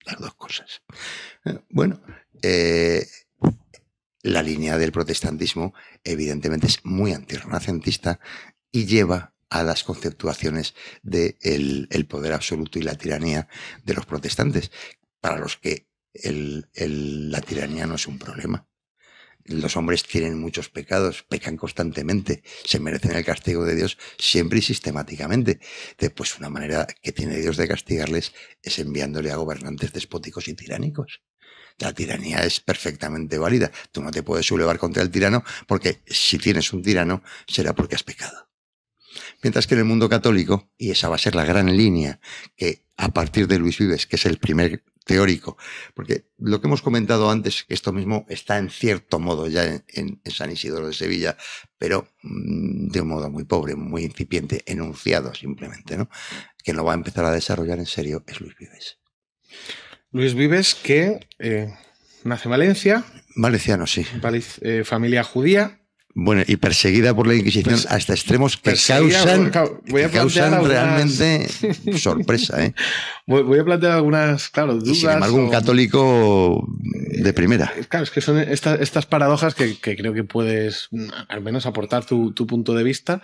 las dos cosas. Bueno, la línea del protestantismo evidentemente es muy antirrenacentista y lleva a las conceptuaciones del el poder absoluto y la tiranía de los protestantes, para los que la tiranía no es un problema. Los hombres tienen muchos pecados, pecan constantemente, se merecen el castigo de Dios siempre y sistemáticamente. Pues una manera que tiene Dios de castigarles es enviándole a gobernantes despóticos y tiránicos. La tiranía es perfectamente válida. Tú no te puedes sublevar contra el tirano, porque si tienes un tirano será porque has pecado. Mientras que en el mundo católico, y esa va a ser la gran línea que a partir de Luis Vives, que es el primer teórico, porque lo que hemos comentado antes, esto mismo está en cierto modo ya en San Isidoro de Sevilla, pero de un modo muy pobre, muy incipiente, enunciado simplemente, ¿no? Quien lo va a empezar a desarrollar en serio es Luis Vives. Luis Vives, que nace en Valencia. Valenciano, sí. Familia judía. Bueno, y perseguida por la Inquisición hasta extremos que causan realmente sorpresa, ¿eh? Voy a plantear algunas, claro, dudas. Y sin embargo, un católico de primera. Claro, es que son estas paradojas que creo que puedes al menos aportar tu punto de vista.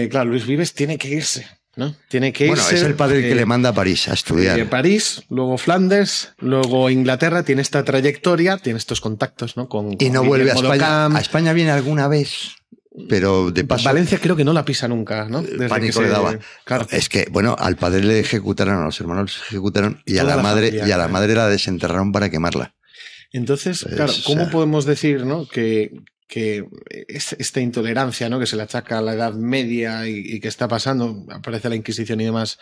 Claro, Luis Vives tiene que irse, ¿no? Tiene que irse. Bueno, es el padre que le manda a París a estudiar. París, luego Flandes, luego Inglaterra, tiene esta trayectoria, tiene estos contactos, ¿no? Y no vuelve a España. A España viene alguna vez, pero de paso. Valencia creo que no la pisa nunca, ¿no? Desde pánico le daba. Claro. Es que, bueno, al padre le ejecutaron, a los hermanos le ejecutaron y a la madre la desenterraron para quemarla. Entonces, claro, ¿cómo podemos decir, ¿no? que esta intolerancia, ¿no? Que se le achaca a la Edad Media y que está pasando, aparece la Inquisición y demás,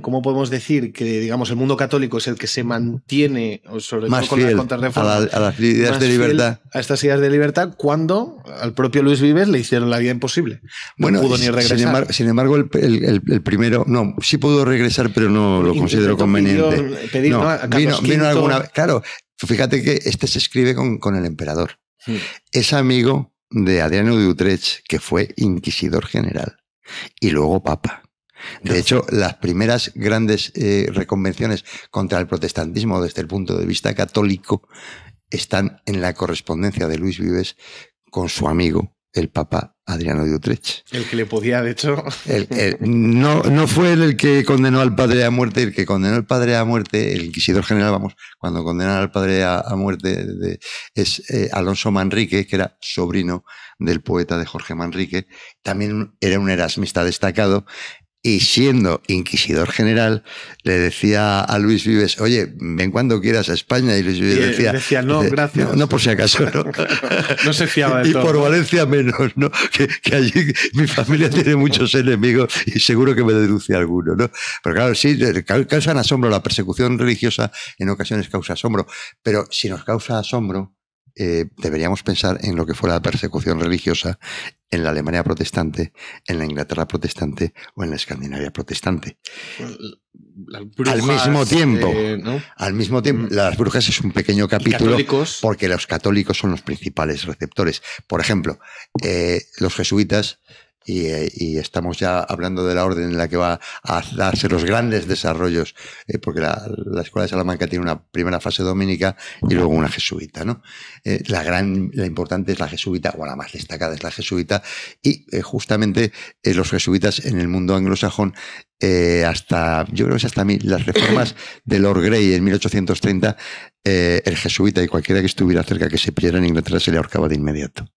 ¿cómo podemos decir que, digamos, el mundo católico es el que se mantiene, o sobre más todo con la contrarreforma, a las ideas de libertad, a estas ideas de libertad, cuando al propio Luis Vives le hicieron la vida imposible? No pudo ni regresar. Sin embargo, el primero, no, sí pudo regresar, pero no lo considero conveniente. Vino alguna vez. Claro, fíjate que este se escribe con el emperador. Es amigo de Adriano de Utrecht, que fue inquisidor general y luego papa. De hecho, las primeras grandes reconvenciones contra el protestantismo desde el punto de vista católico están en la correspondencia de Luis Vives con su amigo, el papa Adriano de Utrecht. El que le podía, de hecho... No fue él el que condenó al padre a muerte. El que condenó al padre a muerte, el inquisidor general, vamos, cuando condenan al padre a muerte, es Alonso Manrique, que era sobrino del poeta de Jorge Manrique. También era un erasmista destacado. Y siendo inquisidor general, le decía a Luis Vives, oye, ven cuando quieras a España. Y Luis Vives decía no, gracias. No por si acaso. No, no se fiaba de y todo. Y por Valencia menos, ¿no? Que allí mi familia tiene muchos enemigos y seguro que me deduce alguno, ¿no? Pero claro, sí, causan asombro. La persecución religiosa en ocasiones causa asombro. Pero si nos causa asombro, deberíamos pensar en lo que fue la persecución religiosa en la Alemania protestante, en la Inglaterra protestante o en la Escandinavia protestante. Brujas, al mismo tiempo, ¿no? Al mismo tiempo, las brujas es un pequeño capítulo porque los católicos son los principales receptores. Por ejemplo, los jesuitas, y estamos ya hablando de la orden en la que va a darse los grandes desarrollos, porque la Escuela de Salamanca tiene una primera fase dominica y luego una jesuita, ¿no? La importante es la jesuita, o la más destacada es la jesuita, y justamente los jesuitas en el mundo anglosajón, yo creo que es hasta las reformas de Lord Grey en 1830, el jesuita y cualquiera que estuviera cerca que se pillara en Inglaterra se le ahorcaba de inmediato.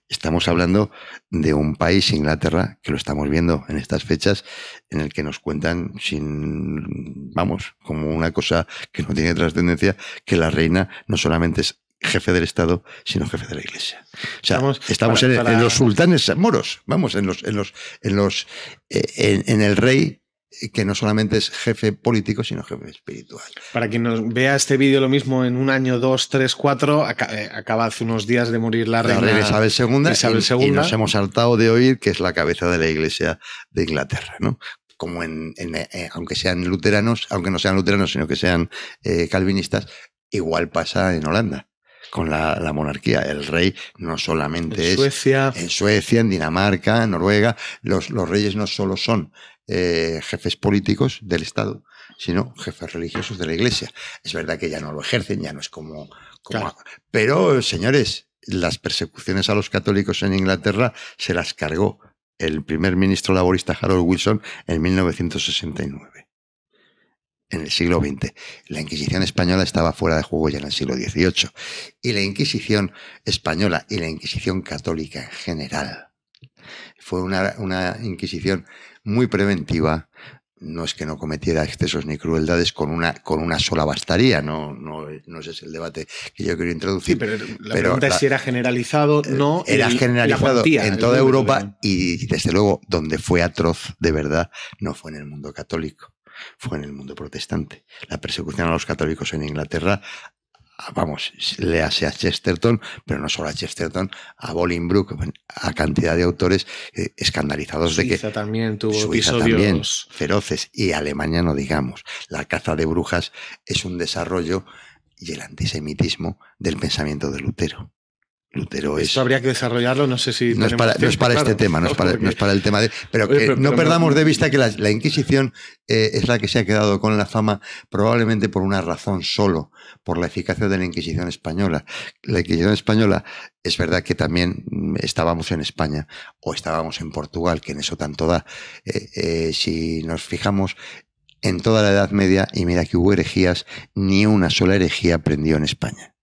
Estamos hablando de un país, Inglaterra, que lo estamos viendo en estas fechas, en el que nos cuentan como una cosa que no tiene trascendencia, que la reina no solamente es jefe del Estado, sino jefe de la Iglesia. O sea, estamos en los sultanes moros, en el rey, que no solamente es jefe político, sino jefe espiritual. Para quien nos vea este vídeo, lo mismo en un año, 2, 3, 4, acaba hace unos días de morir la reina Isabel II, y nos hemos saltado de oír que es la cabeza de la Iglesia de Inglaterra, ¿no? Como aunque sean luteranos, aunque no sean luteranos, sino que sean calvinistas, igual pasa en Holanda. Con la monarquía. El rey no solamente en Suecia, en Dinamarca, en Noruega, los reyes no solo son jefes políticos del Estado, sino jefes religiosos de la Iglesia. Es verdad que ya no lo ejercen, ya no es como Claro. Pero, señores, las persecuciones a los católicos en Inglaterra se las cargó el primer ministro laborista Harold Wilson en 1969. En el siglo XX. La Inquisición española estaba fuera de juego ya en el siglo XVIII. Y la Inquisición española y la Inquisición católica en general fue una Inquisición muy preventiva. No es que no cometiera excesos ni crueldades, con una sola bastaría. No ese es el debate que yo quiero introducir. Sí, pero la pregunta es si era generalizado, no. Era generalizado cuantía, en toda Europa y, desde luego, donde fue atroz de verdad no fue en el mundo católico, fue en el mundo protestante. La persecución a los católicos en Inglaterra, vamos, léase a Chesterton, pero no solo a Chesterton, a Bolingbroke, a cantidad de autores escandalizados Suiza de que también tuvo Suiza episodios también, feroces, y Alemania no digamos. La caza de brujas es un desarrollo y el antisemitismo del pensamiento de Lutero. Lutero es... Esto habría que desarrollarlo, no sé si... No es para este tema, no es para el tema de... Pero no perdamos de vista que la Inquisición es la que se ha quedado con la fama probablemente por una razón solo, por la eficacia de la Inquisición española. La Inquisición española, es verdad que también estábamos en España o estábamos en Portugal, que en eso tanto da. Si nos fijamos en toda la Edad Media, y mira que hubo herejías, ni una sola herejía prendió en España.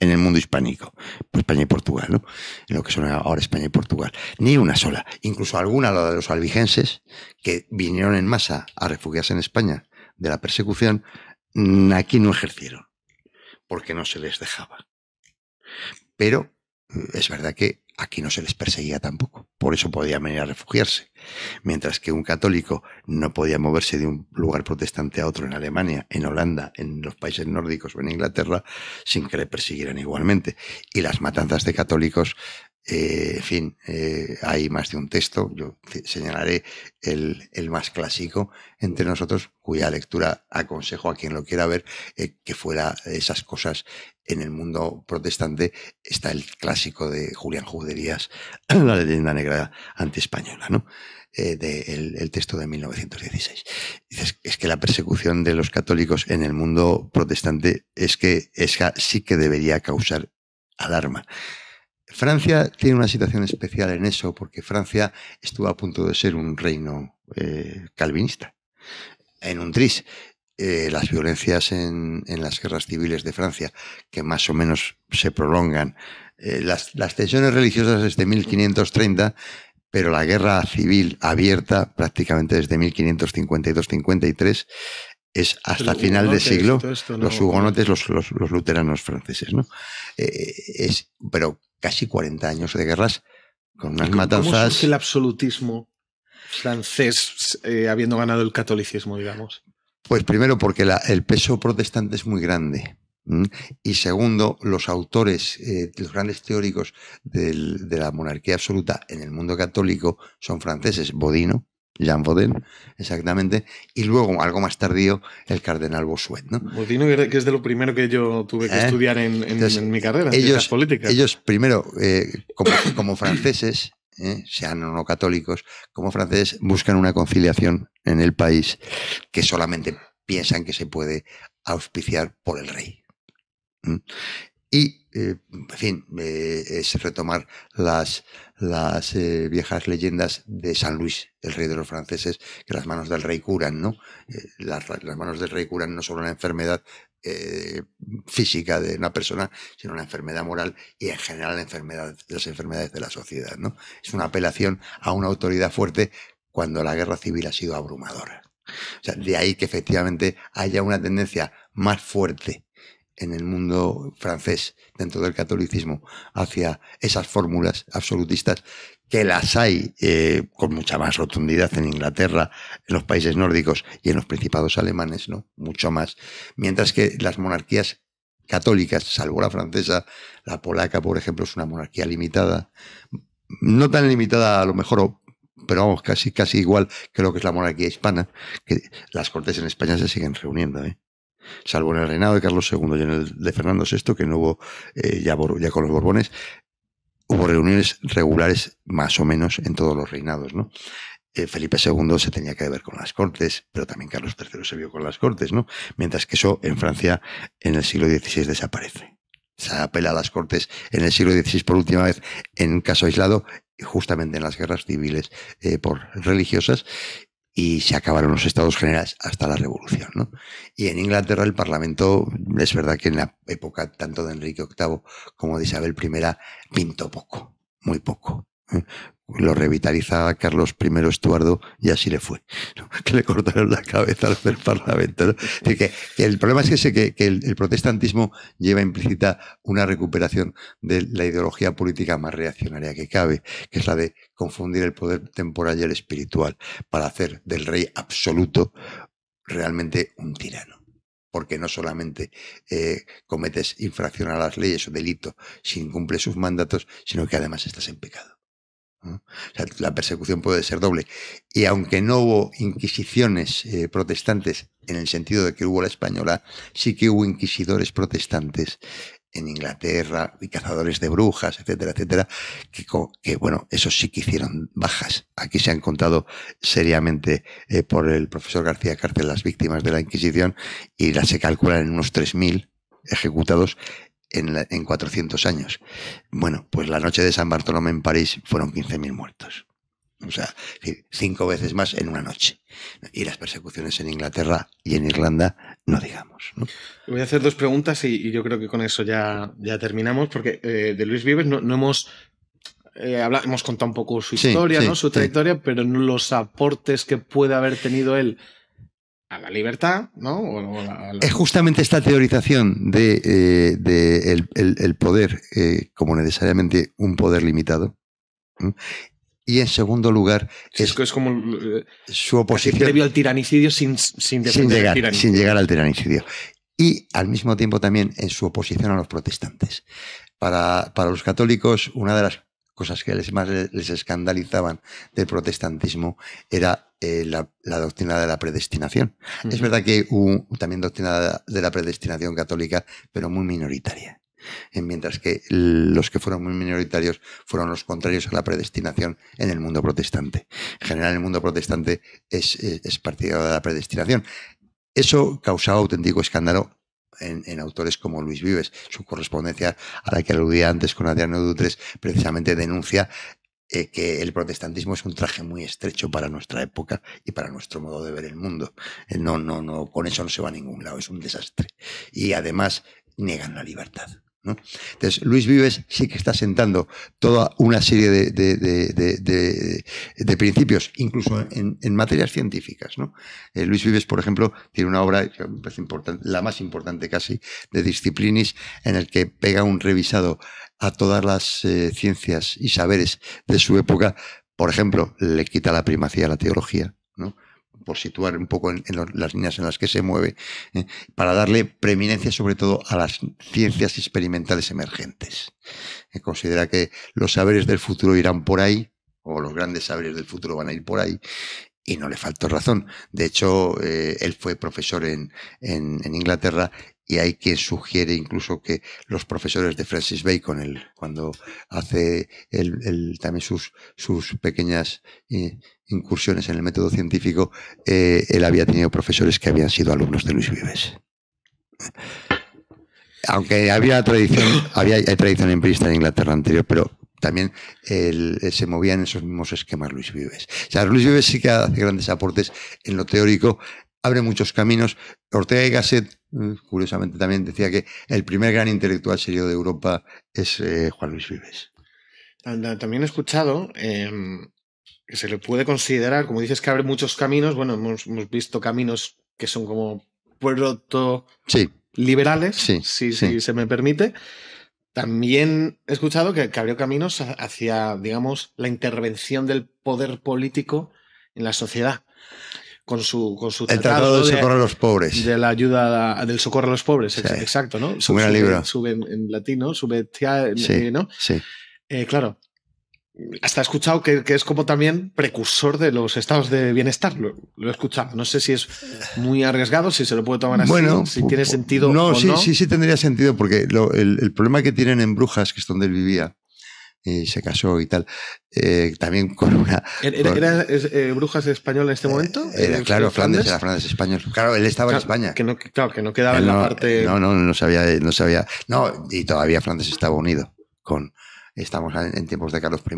En el mundo hispánico, pues España y Portugal, ¿no? En lo que son ahora España y Portugal. Ni una sola. Incluso alguna, la de los albigenses, que vinieron en masa a refugiarse en España de la persecución, aquí no ejercieron, porque no se les dejaba. Pero es verdad que aquí no se les perseguía tampoco, por eso podían venir a refugiarse. Mientras que un católico no podía moverse de un lugar protestante a otro en Alemania, en Holanda, en los países nórdicos o en Inglaterra, sin que le persiguieran igualmente. Y las matanzas de católicos, en fin, hay más de un texto. Yo señalaré el más clásico entre nosotros, cuya lectura aconsejo a quien lo quiera ver, que fuera esas cosas. En el mundo protestante está el clásico de Julián Juderías, la leyenda negra antiespañola, ¿no? El texto de 1916. Dices, es que la persecución de los católicos en el mundo protestante sí que debería causar alarma. Francia tiene una situación especial en eso, porque Francia estuvo a punto de ser un reino calvinista, en un tris. Las violencias en las guerras civiles de Francia, que más o menos se prolongan, las tensiones religiosas desde 1530, pero la guerra civil abierta prácticamente desde 1552-53 es hasta final de siglo, los hugonotes, los luteranos franceses, ¿no? Pero casi 40 años de guerras con unas matanzas. ¿Cómo surge el absolutismo francés habiendo ganado el catolicismo, digamos? Pues primero porque el peso protestante es muy grande. Y segundo, los autores, los grandes teóricos de la monarquía absoluta en el mundo católico son franceses. Bodino, Jean Bodin, exactamente, y luego, algo más tardío, el cardenal Bossuet, ¿no? Bodino, que es de lo primero que yo tuve que estudiar en mi carrera, en ciencias políticas. Ellos primero, como franceses, sean o no católicos, como franceses, buscan una conciliación en el país que solamente piensan que se puede auspiciar por el rey. Y, en fin, es retomar las viejas leyendas de San Luis, el rey de los franceses, que las manos del rey curan, ¿no? Las manos del rey curan no solo una enfermedad física de una persona, sino una enfermedad moral y en general las enfermedades de la sociedad, ¿no? Es una apelación a una autoridad fuerte cuando la guerra civil ha sido abrumadora. O sea, de ahí que efectivamente haya una tendencia más fuerte en el mundo francés, dentro del catolicismo, hacia esas fórmulas absolutistas, que las hay con mucha más rotundidad en Inglaterra, en los países nórdicos y en los principados alemanes, ¿no? Mucho más. Mientras que las monarquías católicas, salvo la francesa, la polaca, por ejemplo, es una monarquía limitada, no tan limitada a lo mejor, pero vamos, casi igual que lo que es la monarquía hispana, que las cortes en España se siguen reuniendo, salvo en el reinado de Carlos II y en el de Fernando VI, que no hubo ya con los Borbones, hubo reuniones regulares más o menos en todos los reinados, ¿no? Felipe II se tenía que ver con las Cortes, pero también Carlos III se vio con las Cortes, ¿no? Mientras que eso en Francia en el siglo XVI desaparece. Se apela a las Cortes en el siglo XVI por última vez en un caso aislado, justamente en las guerras civiles por religiosas, y se acabaron los estados generales hasta la Revolución, ¿no? Y en Inglaterra el Parlamento, es verdad que en la época tanto de Enrique VIII como de Isabel I pintó poco, muy poco. Lo revitalizaba Carlos I Estuardo y así le fue, ¿no? Que le cortaron la cabeza al del Parlamento, ¿no? Así que el problema es que el protestantismo lleva implícita una recuperación de la ideología política más reaccionaria que cabe, que es la de confundir el poder temporal y el espiritual para hacer del rey absoluto realmente un tirano. Porque no solamente cometes infracción a las leyes o delito si incumples sus mandatos, sino que además estás en pecado. ¿no? O sea, la persecución puede ser doble. Y aunque no hubo inquisiciones protestantes en el sentido de que hubo la española, sí que hubo inquisidores protestantes en Inglaterra y cazadores de brujas, etcétera, etcétera, que bueno, esos sí que hicieron bajas. Aquí se han contado seriamente por el profesor García Cárcel las víctimas de la Inquisición y se calculan en unos 3.000 ejecutados en 400 años. Bueno, pues la noche de San Bartolomé en París fueron 15.000 muertos. O sea, 5 veces más en una noche. Y las persecuciones en Inglaterra y en Irlanda, no digamos, ¿no? Voy a hacer 2 preguntas y yo creo que con eso ya terminamos, porque de Luis Vives no hemos... hemos contado un poco su historia, ¿no? Su trayectoria, pero no los aportes que puede haber tenido él a la libertad, ¿no? Es justamente esta teorización de el poder como necesariamente un poder limitado. Y en segundo lugar es como su oposición previo al tiranicidio sin llegar al tiranicidio. Y al mismo tiempo también en su oposición a los protestantes. Para los católicos, una de las cosas que más les escandalizaban del protestantismo era la doctrina de la predestinación. Es verdad que hubo también doctrina de la predestinación católica, pero muy minoritaria. Mientras que los que fueron muy minoritarios fueron los contrarios a la predestinación en el mundo protestante. En general, el mundo protestante es partidario de la predestinación. Eso causaba auténtico escándalo en autores como Luis Vives. Su correspondencia, a la que aludía antes con Adriano Dutres, precisamente denuncia que el protestantismo es un traje muy estrecho para nuestra época y para nuestro modo de ver el mundo. No, con eso no se va a ningún lado, es un desastre. Y además niegan la libertad, ¿no? Entonces, Luis Vives sí que está sentando toda una serie de principios, incluso en materias científicas, ¿no? Luis Vives, por ejemplo, tiene una obra que me parece importante, la más importante casi, de Disciplinis, en el que pega un revisado a todas las ciencias y saberes de su época. Por ejemplo, le quita la primacía a la teología, ¿no? Por situar un poco en las líneas en las que se mueve, para darle preeminencia sobre todo a las ciencias experimentales emergentes. Considera que los saberes del futuro irán por ahí, o los grandes saberes del futuro van a ir por ahí, y no le faltó razón. De hecho, él fue profesor en Inglaterra, y hay quien sugiere incluso que los profesores de Francis Bacon, cuando hace también sus pequeñas incursiones en el método científico, él había tenido profesores que habían sido alumnos de Luis Vives. Aunque había tradición empirista en Inglaterra anterior, pero también se movía en esos mismos esquemas Luis Vives. O sea, Luis Vives sí que hace grandes aportes en lo teórico, abre muchos caminos. Ortega y Gasset, curiosamente, también decía que el primer gran intelectual serio de Europa es Juan Luis Vives. También he escuchado que se le puede considerar, como dices, que abre muchos caminos. Bueno, hemos visto caminos que son como proto-liberales, si se me permite. También he escuchado que abrió caminos hacia, digamos, la intervención del poder político en la sociedad. Con su el tratado del socorro a los pobres. De la ayuda del socorro a los pobres, sí. Exacto, ¿no? Sube en latino, sube, ¿no? Sí. Claro. Hasta he escuchado que es como también precursor de los estados de bienestar. Lo he escuchado. No sé si es muy arriesgado, si se lo puede tomar así, bueno, si tiene sentido no, o sí, no. Sí tendría sentido, porque el problema que tienen en Brujas, que es donde él vivía, y se casó y tal. También con una... ¿Era Brujas español en este momento? Era, claro, Flandes era Flandes español. Claro, él estaba en España. Que no quedaba en la parte... No sabía. No, y todavía Flandes estaba unido con... Estamos en tiempos de Carlos I.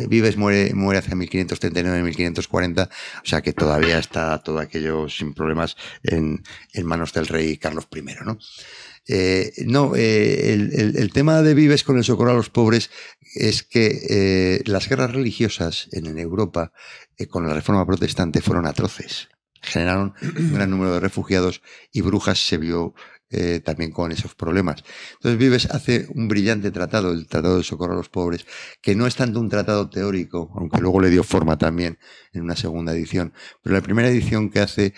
Vives muere hacia 1539-1540, o sea que todavía está todo aquello sin problemas en manos del rey Carlos I, ¿no? El tema de Vives con el socorro a los pobres es que las guerras religiosas en Europa con la Reforma Protestante fueron atroces. Generaron un gran número de refugiados y Brujas se vio también con esos problemas. Entonces Vives hace un brillante tratado, el Tratado del Socorro a los Pobres, que no es tanto un tratado teórico, aunque luego le dio forma también en una segunda edición, pero la primera edición que hace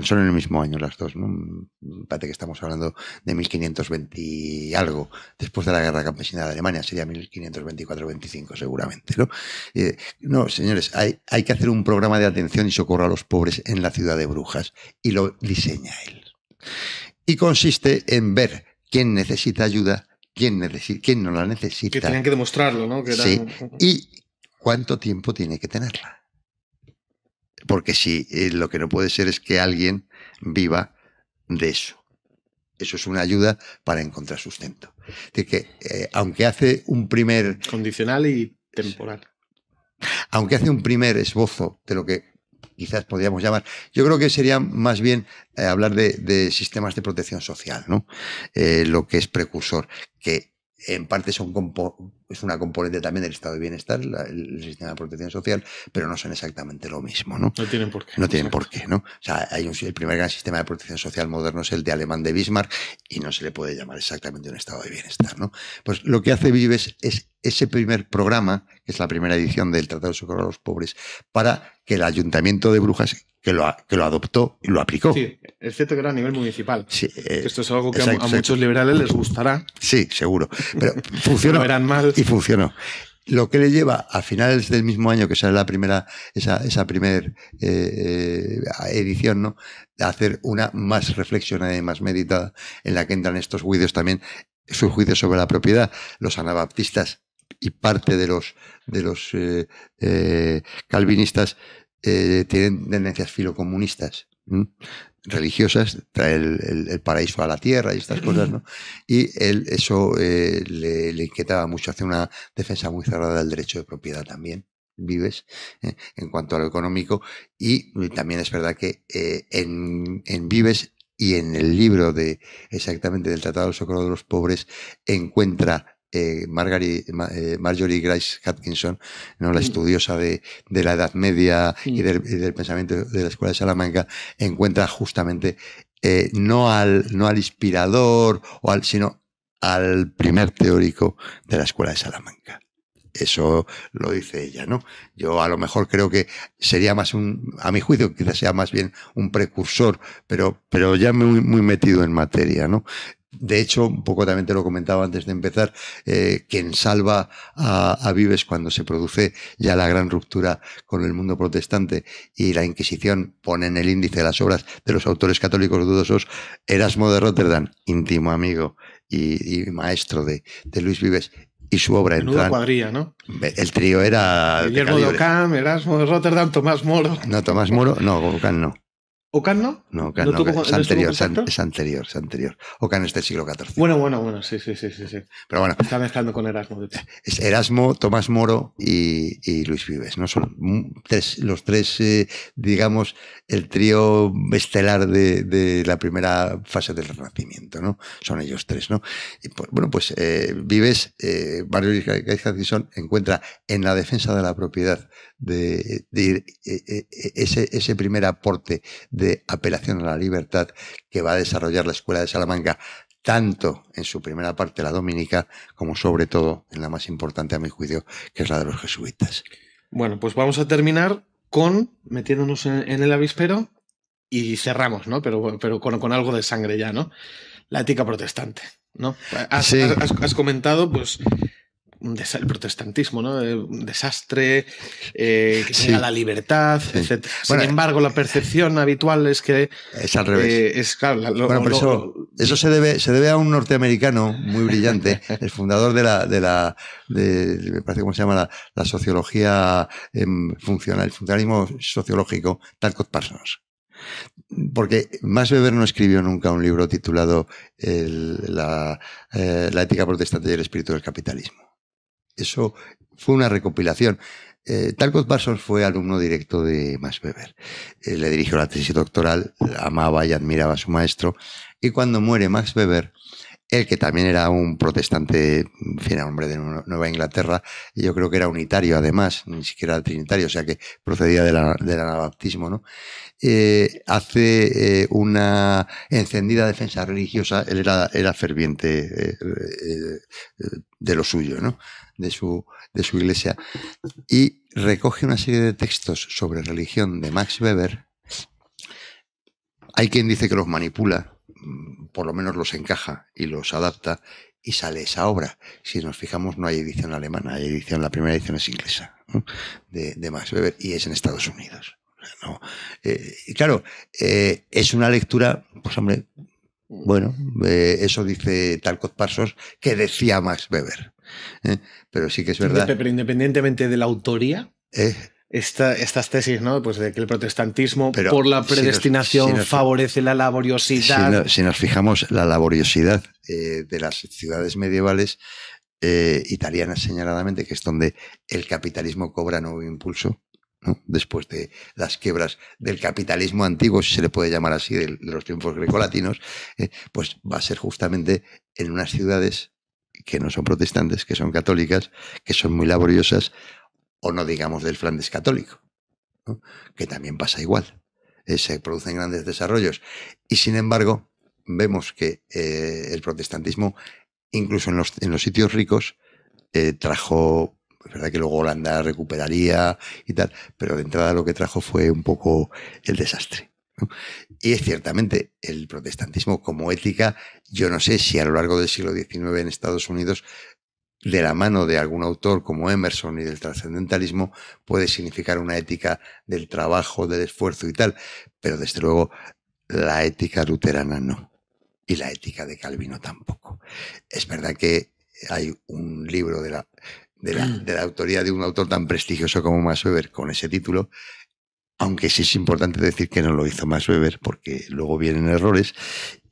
son en el mismo año las dos, ¿no? Parece que estamos hablando de 1520 y algo, después de la Guerra Campesina de Alemania, sería 1524-25 seguramente, ¿no? No, señores, hay que hacer un programa de atención y socorro a los pobres en la ciudad de Brujas, y lo diseña él. Y consiste en ver quién necesita ayuda, quién no la necesita. Que tenían que demostrarlo, ¿no? Que sí. Y cuánto tiempo tiene que tenerla. Porque si lo que no puede ser es que alguien viva de eso. Eso es una ayuda para encontrar sustento. Es decir, que aunque hace un primer... Condicional y temporal. Aunque hace un primer esbozo de lo que quizás podríamos llamar, yo creo que sería más bien hablar de sistemas de protección social, ¿no? Lo que es precursor, que en parte es una componente también del estado de bienestar, el sistema de protección social, pero no son exactamente lo mismo, ¿no? No tienen por qué. No tienen por qué, ¿no? O sea, el primer gran sistema de protección social moderno es el de Alemán de Bismarck y no se le puede llamar exactamente un estado de bienestar, ¿no? Pues lo que hace Vives es ese primer programa, que es la primera edición del Tratado de Socorro a los Pobres, para que el Ayuntamiento de Brujas, que lo adoptó y lo aplicó. Sí, es cierto que era a nivel municipal. Sí, esto es algo que a muchos liberales les gustará. Sí, seguro. Pero funcionó. Lo verán mal. Y funcionó. Lo que le lleva a finales del mismo año que sale esa primera edición, ¿no? A hacer una más reflexionada y más meditada, en la que entran estos juicios también, sus juicios sobre la propiedad, los anabaptistas y parte de los calvinistas tienen tendencias filocomunistas, religiosas, traer el paraíso a la tierra y estas cosas, ¿no? Y eso le inquietaba mucho, hace una defensa muy cerrada del derecho de propiedad también, Vives, en cuanto a lo económico, y también es verdad que en Vives y en el libro exactamente del Tratado del Socorro de los Pobres encuentra Marjorie Grace Atkinson, ¿no? La estudiosa de la Edad Media y del pensamiento de la Escuela de Salamanca, encuentra justamente no al inspirador sino al primer teórico de la Escuela de Salamanca. Eso lo dice ella, ¿no? Yo a lo mejor creo que sería más a mi juicio, quizás sea más bien un precursor, pero ya muy metido en materia, ¿no? De hecho, un poco también te lo comentaba antes de empezar, quien salva a Vives cuando se produce ya la gran ruptura con el mundo protestante y la Inquisición pone en el índice de las obras de los autores católicos dudosos, Erasmo de Rotterdam, íntimo amigo y maestro de Luis Vives, y su obra Menuda cuadrilla, ¿no? El trío era... Guillermo de Ockham, Erasmo de Rotterdam, Tomás Moro. No, Tomás Moro, no, Ockham no. ¿Ockham no? No, Ockham no, es anterior. Ockham es del siglo XIV. Bueno, sí. Pero bueno. Está mezclando con Erasmo. Es Erasmo, Tomás Moro y Luis Vives, ¿no? Son los tres, digamos, el trío estelar de la primera fase del Renacimiento, ¿no? Son ellos tres, ¿no? Y pues Vives, Marjorie Grace Atkinson encuentra en la defensa de la propiedad ese primer aporte de apelación a la libertad que va a desarrollar la Escuela de Salamanca, tanto en su primera parte, la dominica, como sobre todo en la más importante a mi juicio, que es la de los jesuitas. Bueno, pues vamos a terminar metiéndonos en el avispero y cerramos, ¿no? Pero con algo de sangre ya, ¿no? La ética protestante, ¿no? Has comentado, pues, el protestantismo, ¿no? Un desastre, que tenga la libertad, etc. Sin embargo, la percepción habitual es que... Es al revés. Claro, eso se debe a un norteamericano muy brillante, el fundador me parece cómo se llama la sociología funcional, el funcionalismo sociológico, Talcott Parsons. Porque Max Weber no escribió nunca un libro titulado la ética protestante y el espíritu del capitalismo. Eso fue una recopilación. Talcott Parsons fue alumno directo de Max Weber. Le dirigió la tesis doctoral, amaba y admiraba a su maestro. Y cuando muere Max Weber, él, que también era un protestante, en fin, hombre de Nueva Inglaterra, y yo creo que era unitario además, ni siquiera trinitario, o sea que procedía del anabaptismo, ¿no? Hace una encendida defensa religiosa. Él era ferviente de lo suyo, ¿no? De su iglesia, y recoge una serie de textos sobre religión de Max Weber. Hay quien dice que los manipula, por lo menos los encaja y los adapta, y sale esa obra. Si nos fijamos, no hay edición alemana, la primera edición es inglesa, ¿no? de Max Weber, y es en Estados Unidos. ¿No? Y claro, es una lectura, pues hombre, bueno, eso dice Talcott Parsons, que decía Max Weber. Pero sí que es verdad. Pero independientemente de la autoría, estas tesis, ¿no? Pues de que el protestantismo, por la predestinación, favorece la laboriosidad. Si nos fijamos, la laboriosidad de las ciudades medievales italianas, señaladamente, que es donde el capitalismo cobra nuevo impulso, ¿no? Después de las quiebras del capitalismo antiguo, si se le puede llamar así, de los triunfos grecolatinos, pues va a ser justamente en unas ciudades que no son protestantes, que son católicas, que son muy laboriosas, o no digamos del Flandes católico, ¿no? Que también pasa igual. Se producen grandes desarrollos. Y sin embargo, vemos que el protestantismo, incluso en los sitios ricos, trajo... Es verdad que luego Holanda recuperaría y tal, pero de entrada lo que trajo fue un poco el desastre, ¿no? Y es ciertamente el protestantismo como ética, yo no sé si a lo largo del siglo XIX en Estados Unidos, de la mano de algún autor como Emerson y del trascendentalismo, puede significar una ética del trabajo, del esfuerzo y tal, pero desde luego la ética luterana no, y la ética de Calvino tampoco. Es verdad que hay un libro de la autoría de un autor tan prestigioso como Max Weber con ese título, aunque sí es importante decir que no lo hizo Max Weber, porque luego vienen errores.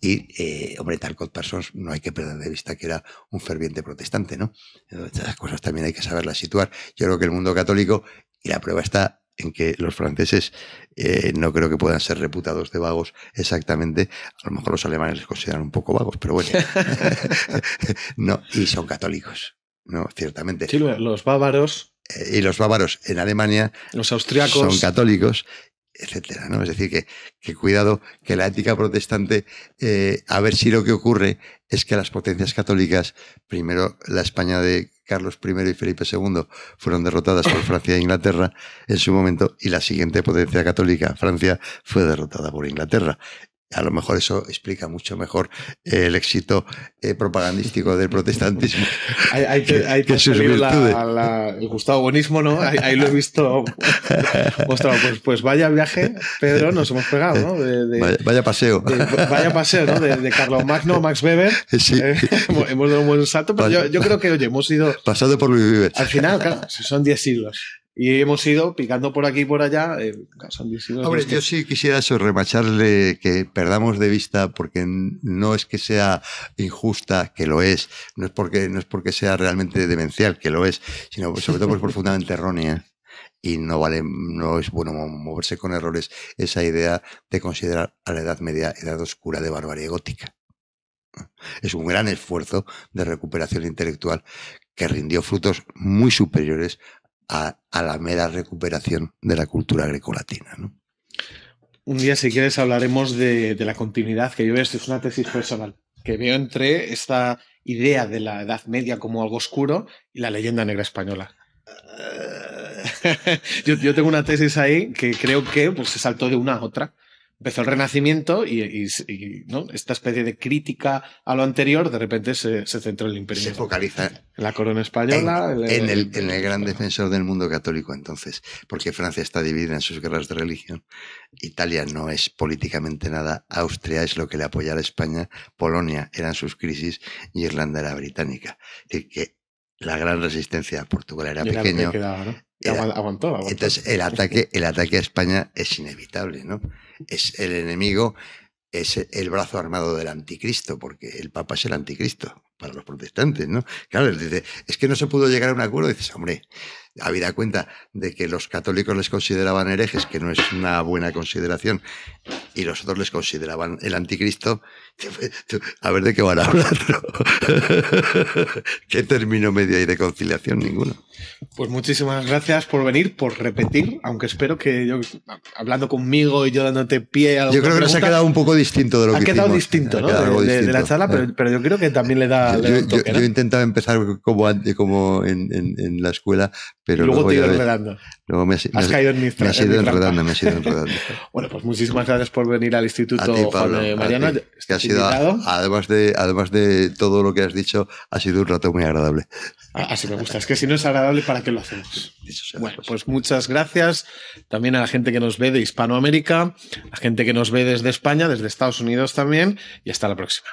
Y, hombre, Talcott Parsons no hay que perder de vista que era un ferviente protestante, ¿no? Estas cosas también hay que saberlas situar. Yo creo que el mundo católico, y la prueba está en que los franceses no creo que puedan ser reputados de vagos exactamente. A lo mejor los alemanes les consideran un poco vagos, pero bueno. No, y son católicos. No, ciertamente. Sí, los bávaros. Y los bávaros en Alemania, los austriacos, son católicos, etcétera, ¿no? Es decir, que cuidado, que la ética protestante, a ver si lo que ocurre es que las potencias católicas, primero la España de Carlos I y Felipe II, fueron derrotadas por Francia e Inglaterra en su momento, y la siguiente potencia católica, Francia, fue derrotada por Inglaterra. A lo mejor eso explica mucho mejor el éxito propagandístico del protestantismo. Hay que sus virtudes. El Gustavo Bonismo, ¿no? Ahí lo he visto. Ostras, pues vaya viaje, Pedro, nos hemos pegado, ¿no? Vaya paseo. Vaya paseo, ¿no? De Carlomagno, Max Weber. Sí. Hemos dado un buen salto, pero yo creo que, oye, hemos ido... Pasado por Luis Vives. Al final, claro, son 10 siglos. Y hemos ido picando por aquí y por allá. Hombre, yo sí quisiera eso, remacharle, que perdamos de vista, porque no es que sea injusta, que lo es, no es porque sea realmente demencial, que lo es, sino sobre todo porque es profundamente errónea. Y no es bueno moverse con errores esa idea de considerar a la Edad Media edad oscura de barbarie gótica. Es un gran esfuerzo de recuperación intelectual que rindió frutos muy superiores a la mera recuperación de la cultura grecolatina, ¿no? Un día, si quieres, hablaremos de la continuidad, que yo veo, esto es una tesis personal, que veo entre esta idea de la Edad Media como algo oscuro y la leyenda negra española. Yo tengo una tesis ahí que creo que pues, se saltó de una a otra, empezó el Renacimiento y, ¿no? Esta especie de crítica a lo anterior de repente se centró en el imperio. Se focaliza en la corona española. En el gran defensor del mundo católico entonces, porque Francia está dividida en sus guerras de religión, Italia no es políticamente nada, Austria es lo que le apoya a España, Polonia eran sus crisis y Irlanda era británica. Es decir, que la gran resistencia a Portugal era pequeño. Aguantó. Entonces el ataque a España es inevitable, ¿no? Es el enemigo, es el brazo armado del anticristo, porque el Papa es el anticristo para los protestantes, ¿no? Claro, él dice, es que no se pudo llegar a un acuerdo. Y dices, hombre, habida cuenta de que los católicos les consideraban herejes, que no es una buena consideración, y los otros les consideraban el anticristo, a ver de qué van a hablar, ¿no? ¿Qué término medio hay de conciliación? Ninguno. Pues muchísimas gracias por venir, por repetir, aunque espero que yo, hablando conmigo y yo dándote pie a lo yo creo que nos ha quedado un poco distinto de lo que hicimos. Ha quedado distinto, ¿no? De la charla, pero yo creo que también le da un toque, ¿no? Yo intentaba empezar como en la escuela, pero y luego te he ido enredando. Luego me has caído en mi me has ido enredando. Bueno, pues muchísimas gracias por venir al Instituto Juan de Mariana. Que ha sido, además de todo lo que has dicho, ha sido un rato muy agradable. Así me gusta. Es que si no es agradable, ¿para qué lo hacemos? Bueno, pues muchas gracias también a la gente que nos ve de Hispanoamérica, a la gente que nos ve desde España, desde Estados Unidos también, y hasta la próxima.